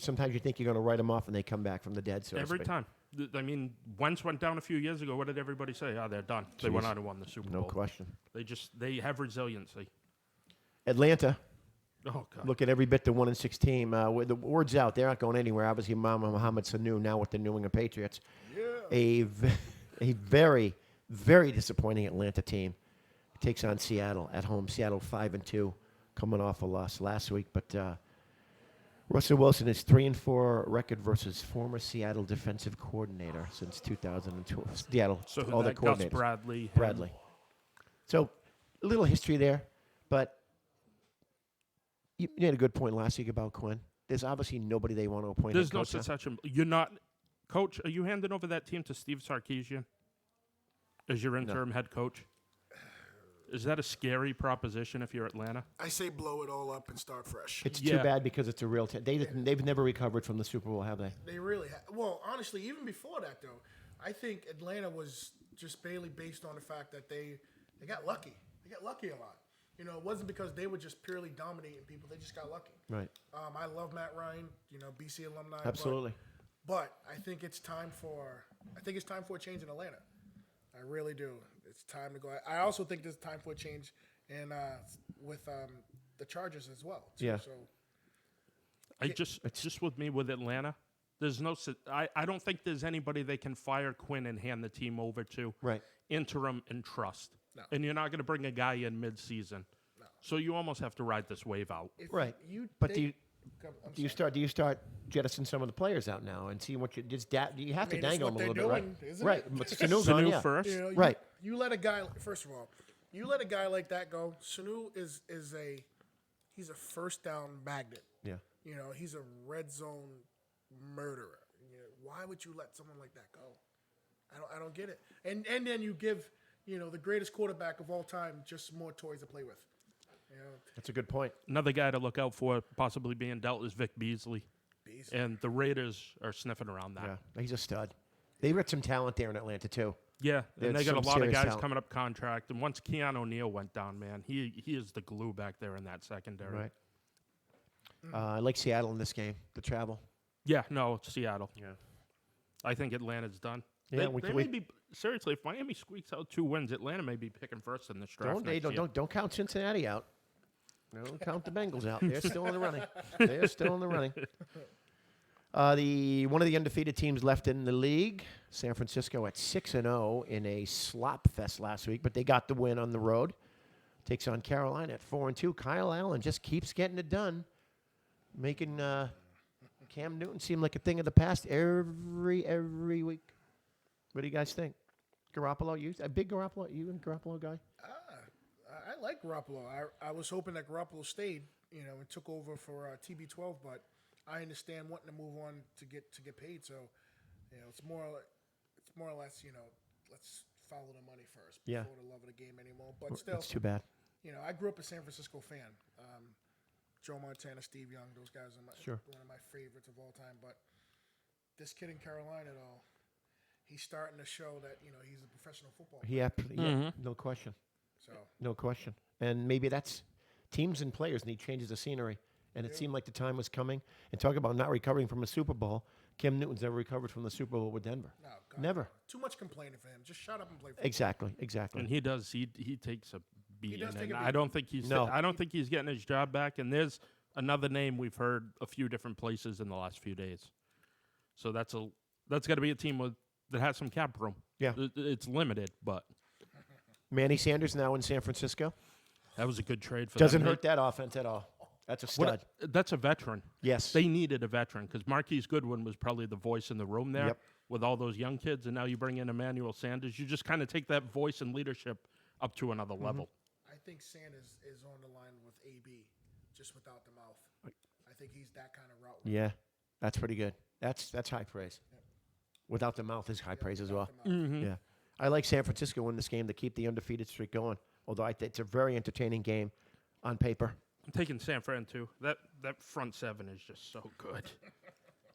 Sometimes you think you're going to write them off, and they come back from the dead. So to every speak. time. I mean, Wentz went down a few years ago. What did everybody say? Oh, they're done. They went Jeez. on and won the Super No Bowl. question. They have resiliency. Atlanta. Oh God. Look at every bit the 1-6 team. The word's out; they're not going anywhere. Obviously, Mohamed Sanu now with the New England Patriots. Yeah. A very, very disappointing Atlanta team takes on Seattle at home. Seattle 5-2, coming off a loss last week. But Russell Wilson is 3-4 record versus former Seattle defensive coordinator since 2002. Seattle, So all the that Gus coordinators. Bradley. Bradley. So a little history there, but you had a good point last week about Quinn. There's obviously nobody they want to appoint. There's head no coach now. such. You're not, Coach. Are you handing over that team to Steve Sarkisian as your interim head coach? Is that a scary proposition if you're Atlanta? I say blow it all up and start fresh. It's Yeah. too bad because it's a real team. They've never recovered from the Super Bowl, have they? They really well, honestly, even before that, though, I think Atlanta was just barely based on the fact that they got lucky. They got lucky a lot. You know, it wasn't because they were just purely dominating people. They just got lucky. Right. I love Matt Ryan, BC alumni. Absolutely. But I think it's time for a change in Atlanta. I really do. It's time to go. I also think there's time for a change in with the Chargers as well. too. Yeah. So Just with me with Atlanta, there's no. I don't think there's anybody they can fire Quinn and hand the team over to. Right. Interim and trust. No. And you're not going to bring a guy in mid-season. No. So you almost have to ride this wave out. if Right. You But take, do you start jettisoning some of the players out now and see what you just you have to mean, it's dangle them what a little they're bit, right? doing, isn't Right. it? But Sanu's Sanu on, yeah. first. You know, Right. You let a guy. First of all, you let a guy like that go. Sanu he's a first down magnet. Yeah. You know, he's a red zone murderer. You know, why would you let someone like that go? I don't get it. And then you give the greatest quarterback of all time just more toys to play with. You know, That's a good point. Another guy to look out for possibly being dealt is Vic Beasley. And the Raiders are sniffing around that. Yeah. He's a stud. They've got some talent there in Atlanta too. Yeah, and they There's got a some lot of serious guys talent. coming up contract. And once Keanu O'Neal went down, man, he is the glue back there in that secondary. Right. I like Seattle in this game. The travel. Yeah, no, it's Seattle. Yeah, I think Atlanta's done. Yeah, they may be seriously. If Miami squeaks out 2 wins, Atlanta may be picking first in the draft. Don't next year. don't count Cincinnati out. Don't count the Bengals out. They're still in the running. They're still in the running. One of the undefeated teams left in the league, San Francisco at 6-0 in a slop fest last week, but they got the win on the road. Takes on Carolina at 4-2. Kyle Allen just keeps getting it done, making Cam Newton seem like a thing of the past every week. What do you guys think? Garoppolo, you a big Garoppolo? You a Garoppolo guy? I like Garoppolo. I was hoping that Garoppolo stayed, and took over for TB12, but I understand wanting to move on to get paid. So, it's more or less, let's follow the money first before the love of the game anymore. But still, That's too bad. I grew up a San Francisco fan. Joe Montana, Steve Young, those guys are one of my favorites of all time. But this kid in Carolina, though, he's starting to show that he's a professional football player. Yeah, no question. So No question. And maybe that's teams and players need changes of scenery. And it seemed like the time was coming. And talk about not recovering from a Super Bowl. Cam Newton's never recovered from the Super Bowl with Denver. no, God, Never. no. Too much complaining for him. Just shut up and play football. Exactly. And he does. He takes a beating. does take a And beating. I don't think he's. No. I don't think he's getting his job back. And there's another name we've heard a few different places in the last few days. So that's got to be a team that has some cap room. Yeah. It's limited, but Manny Sanders now in San Francisco. that was a good trade for Doesn't them. hurt that offense at all. That's a stud. That's a veteran. Yes. They needed a veteran because Marquise Goodwin was probably the voice in the room there Yep. with all those young kids, and now you bring in Emmanuel Sanders. You just kind of take that voice and leadership up to another level. I think Sanders is on the line with AB, just without the mouth. I think he's that kind of route. Yeah, that's pretty good. That's high praise. Without the mouth is high praise as well. Yeah, I like San Francisco in this game to keep the undefeated streak going. Although it's a very entertaining game on paper. I'm taking San Fran too. That front seven is just so good.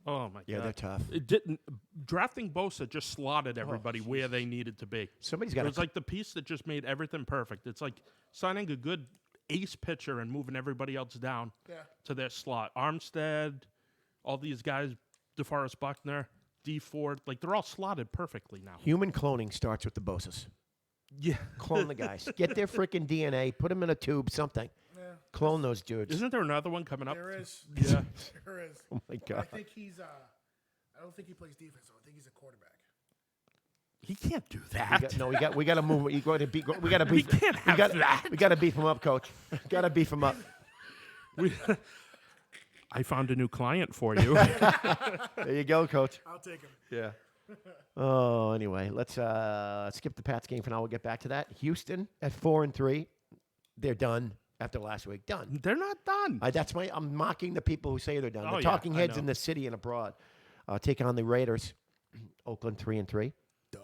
Oh my Yeah, god, they're tough. It didn't drafting Bosa just slotted everybody where they needed to be. Somebody's It got was like the piece that just made everything perfect. It's like signing a good ace pitcher and moving everybody else down to their slot. Armstead, all these guys, DeForest Buckner, D Ford, like they're all slotted perfectly now. human cloning starts with the Bosas. Yeah, Clone the guys. Get their freaking DNA. Put them in a tube. Something. Yeah, Clone those dudes. isn't there another one coming up? there is. Yeah. There is. Oh my But god. I think he's. I don't think he plays defense. Though. I think he's a quarterback. He can't do We that. got to move. We got to beef. We got to beef. can't have that. We got to beef him up, coach. Got to beef him up. I found a new client for you. There you go, coach. I'll take him. Yeah. Oh, anyway, let's skip the Pats game for now. We'll get back to that. Houston at 4-3. They're done after last week. Done. They're not done. I'm mocking the people who say they're done. Oh, The yeah, talking I heads know. in the city and abroad. Taking on the Raiders. Oakland 3-3. Done.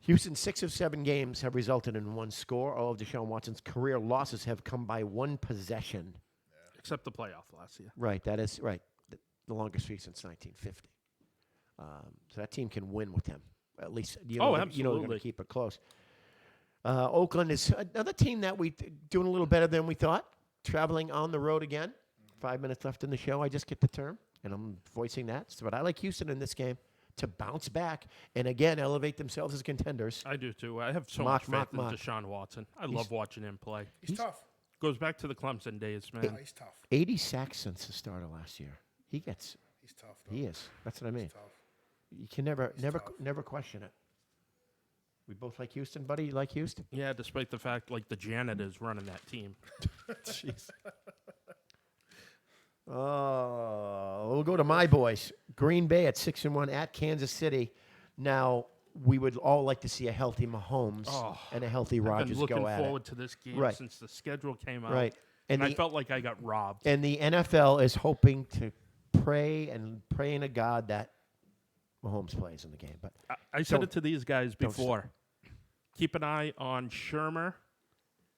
Houston's 6 of 7 games have resulted in one score. All of Deshaun Watson's career losses have come by one possession. Except the playoff last year. Right, that is right. The longest streak since 1950. So that team can win with him. At least they're going to absolutely. keep it close. Oakland is another team that we doing a little better than we thought. Traveling on the road again. 5 minutes left in the show. I just get the term, and I'm voicing that. So, but I like Houston in this game to bounce back and again elevate themselves as contenders. I do too. I have so Mock, much faith mock, in Deshaun Watson. I love watching him play. He's tough. Goes back to the Clemson days, man. No, he's tough. 80 sacks since the start of last year. He's tough. Though. He is. That's what I mean. He's tough. You can never tough. question it. We both like Houston, buddy. You like Houston? Yeah, despite the fact like the janitor's running that team. Jeez. Oh, we'll go to my boys. Green Bay at 6-1 at Kansas City. Now, we would all like to see a healthy Mahomes and a healthy I've been Rodgers looking go at forward it. to this game Right. since the schedule came out. Right. And I the- felt like I got robbed. And the NFL is hoping to praying to God that Mahomes plays in the game. But I said Don't- it to these guys don't stop. before. Keep an eye on Shermer,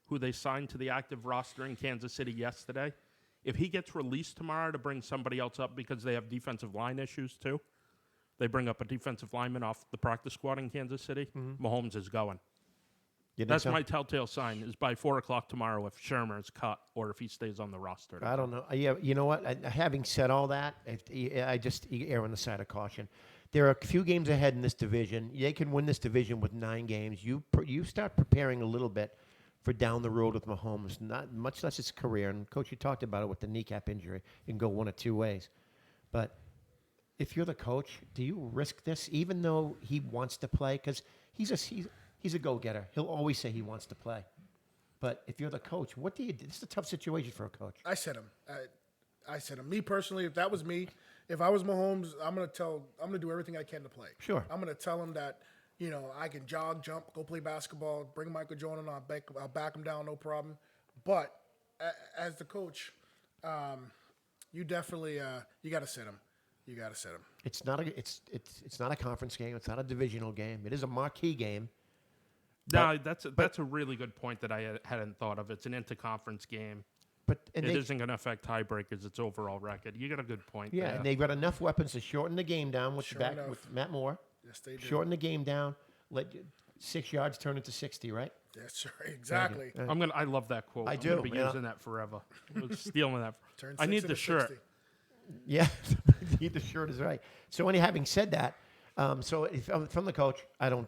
who they signed to the active roster in Kansas City yesterday. If he gets released tomorrow to bring somebody else up because they have defensive line issues too, they bring up a defensive lineman off the practice squad in Kansas City, Mahomes is going. you think That's so? my telltale sign is by 4 o'clock tomorrow if Shermer is cut or if he stays on the roster. I don't know. Yeah, you know what? Having said all that, I just err on the side of caution. There are a few games ahead in this division. They can win this division with 9 games. You start preparing a little bit for down the road with Mahomes, not much less his career. And, Coach, you talked about it with the kneecap injury. It can go one of two ways. But if you're the coach, do you risk this, even though he wants to play? Because he's a go-getter. He'll always say he wants to play. But if you're the coach, what do you do? This is a tough situation for a coach. I said him. I said him. Me personally, if that was me, if I was Mahomes, I'm gonna do everything I can to play. Sure. I'm gonna tell him that, I can jog, jump, go play basketball, bring Michael Jordan on, I'll back him down, no problem. But as the coach, you definitely you got to sit him. You got to sit him. It's not a conference game. It's not a divisional game. It is a marquee game. No, that's a really good point that I hadn't thought of. It's an interconference game. But It isn't going to affect tiebreakers. Its overall record. You got a good point. yeah, there. and they've got enough weapons to shorten the game down with Sure the back enough. with Matt Moore. Yes, they do. Shorten the game down. Let 6 yards turn into 60, right? Yes, sir. Exactly. I love that quote. I I'm do, gonna be yeah. using that forever. I'm stealing that. Turn I 6 need the into shirt. 60. Yeah, the shirt is right. So, having said that, so if I'm from the coach, I do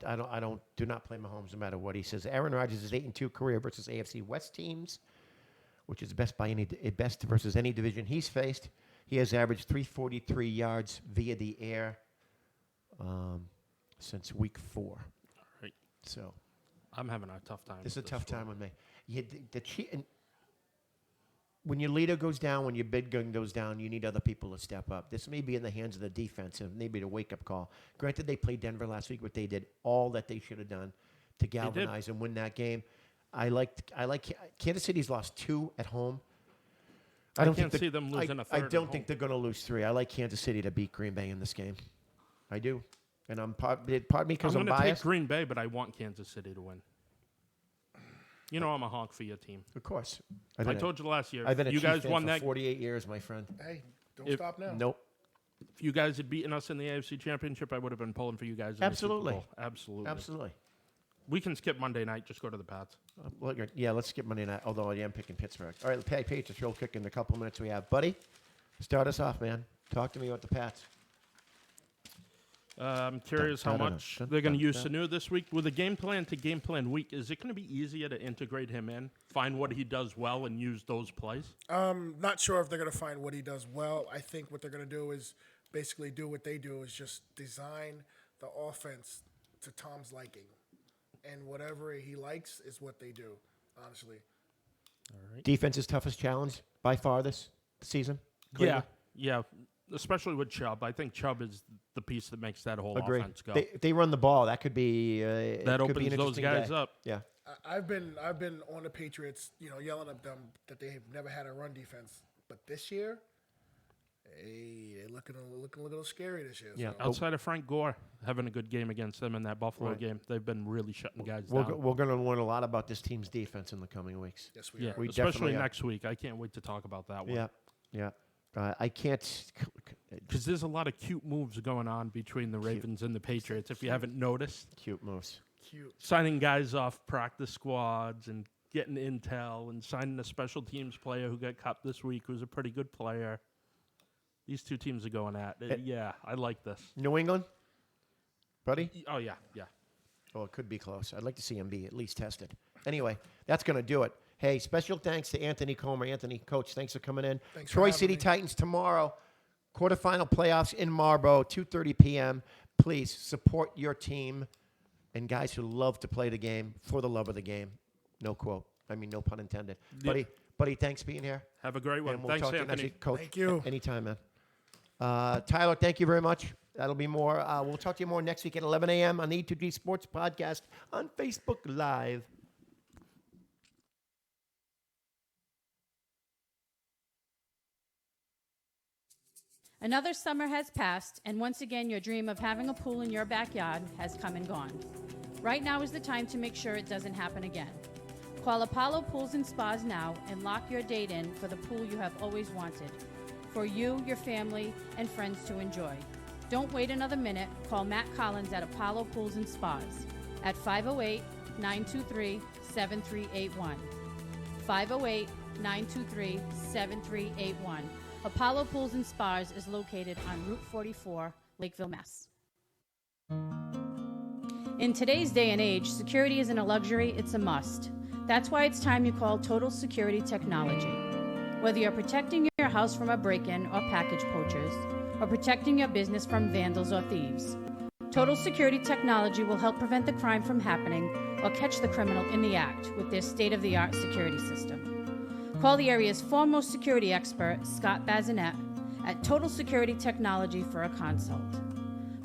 not play Mahomes no matter what he says. Aaron Rodgers' 8-2 career versus AFC West teams, which is best versus any division he's faced. He has averaged 343 yards via the air since week 4. Right. So I'm having a tough time. this is a with tough this one. time with me. And when your leader goes down, when your big gun goes down, you need other people to step up. This may be in the hands of the defense, and maybe a wake-up call. Granted, they played Denver last week, but they did all that they should have done to galvanize and win that game. I like Kansas City's lost 2 at home. I can't see them losing a third I at don't think home. they're going to lose 3. I like Kansas City to beat Green Bay in this game. I do. And pardon me because I'm I'm going to take biased. Green Bay, but I want Kansas City to win. I'm a honk for your team. Of course. I told you last year. I've been a you Chiefs guys fan won for that. 48 years, my friend. Hey, don't If- stop now. Nope. If you guys had beaten us in the AFC Championship, I would have been pulling for you guys. In Absolutely. The Super Bowl. Absolutely. Absolutely. We can skip Monday night. Just go to the Pats. Let's skip Monday night, although I am picking Pittsburgh. All right, Patriots real quick in the couple minutes we have. Buddy, start us off, man. Talk to me about the Pats. I'm curious how Dun-dun-dun. much Dun-dun-dun. they're going to use Sanu this week. With a game plan to game plan week, is it going to be easier to integrate him in, find what he does well, and use those plays? Not sure if they're going to find what he does well. I think what they're going to do is basically do what they do is just design the offense to Tom's liking. And whatever he likes is what they do, honestly. Defense's toughest challenge by far this season? Cleveland? Yeah. Especially with Chubb. I think Chubb is the piece that makes that whole Agree. offense go. If they run the ball, that could be That it could be opens an those interesting guys day. up. Yeah. I've been on the Patriots, yelling at them that they have never had a run defense, but this year, hey, they're looking a little scary this year. Yeah. So. Outside of Frank Gore having a good game against them in that Buffalo Right. game, they've been really shutting guys We're down. going to learn a lot about this team's defense in the coming weeks. Yes, we Yeah, are. We especially definitely are. next week. I can't wait to talk about that one. Yeah. I can't. Because there's a lot of cute moves going on between the Ravens and the Patriots, if you haven't noticed. Cute moves. Cute. Signing guys off practice squads and getting intel and signing a special teams player who got cut this week who's a pretty good player. These two teams are going at it. Yeah, I like this. New England, buddy? Oh, yeah. Oh, it could be close. I'd like to see him be at least tested. Anyway, that's going to do it. Hey, special thanks to Anthony Comer. Anthony, Coach, thanks for coming in. Thanks for Troy having City me. Titans tomorrow. Quarterfinal playoffs in Marlboro, 2:30 p.m. Please support your team and guys who love to play the game for the love of the game. No quote. No pun intended. Yeah. Buddy, thanks for being here. Have a great one. And we'll Thanks, talk to you next Anthony. week. Coach, Thank you. Anytime, man. Tyler, thank you very much. That'll be more. We'll talk to you more next week at 11 a.m. on the E2G Sports Podcast on Facebook Live. Another summer has passed, and once again, your dream of having a pool in your backyard has come and gone. Right now is the time to make sure it doesn't happen again. Call Apollo Pools and Spas now and lock your date in for the pool you have always wanted, for you, your family, and friends to enjoy. Don't wait another minute. Call Matt Collins at Apollo Pools and Spas at 508-923-7381. 508-923-7381. Apollo Pools and Spas is located on Route 44, Lakeville, Mass. In today's day and age, security isn't a luxury, it's a must. That's why it's time you call Total Security Technology. Whether you're protecting your house from a break-in or package poachers, or protecting your business from vandals or thieves, Total Security Technology will help prevent the crime from happening or catch the criminal in the act with their state-of-the-art security system. Call the area's foremost security expert, Scott Bazinet, at Total Security Technology for a consult.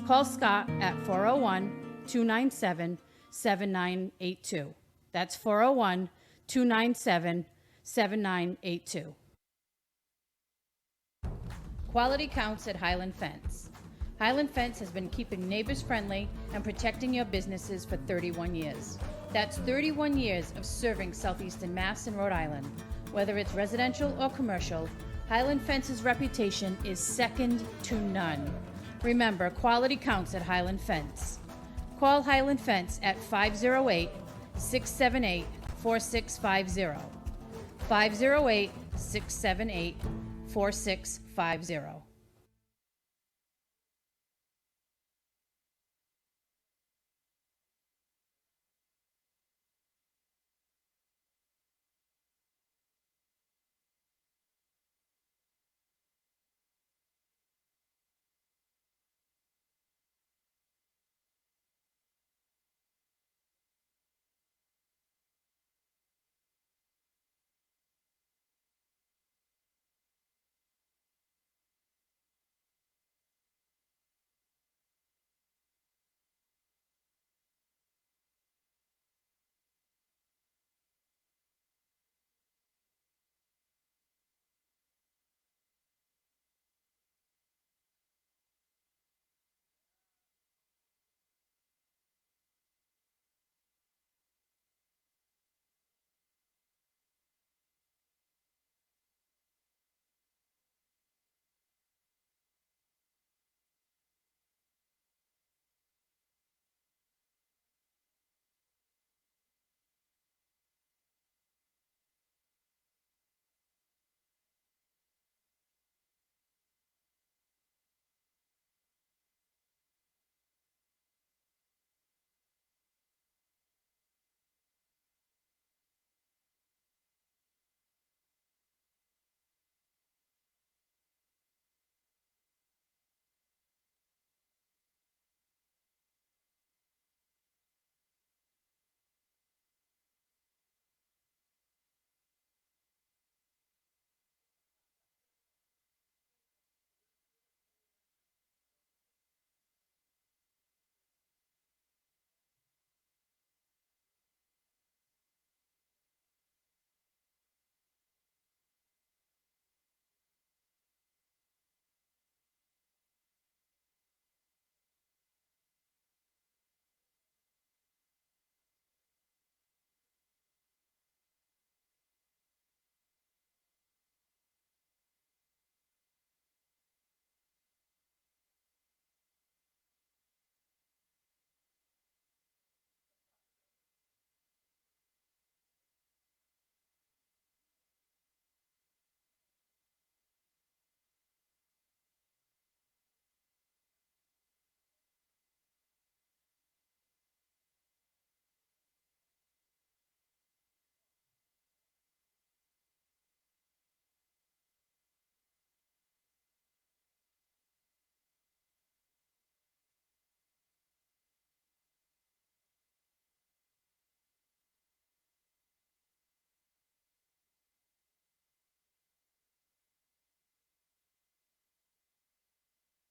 Call Scott at 401-297-7982. That's 401-297-7982. Quality counts at Highland Fence. Highland Fence has been keeping neighbors friendly and protecting your businesses for 31 years. That's 31 years of serving Southeastern Mass and Rhode Island. Whether it's residential or commercial, Highland Fence's reputation is second to none. Remember, quality counts at Highland Fence. Call Highland Fence at 508-678-4650. 508-678-4650.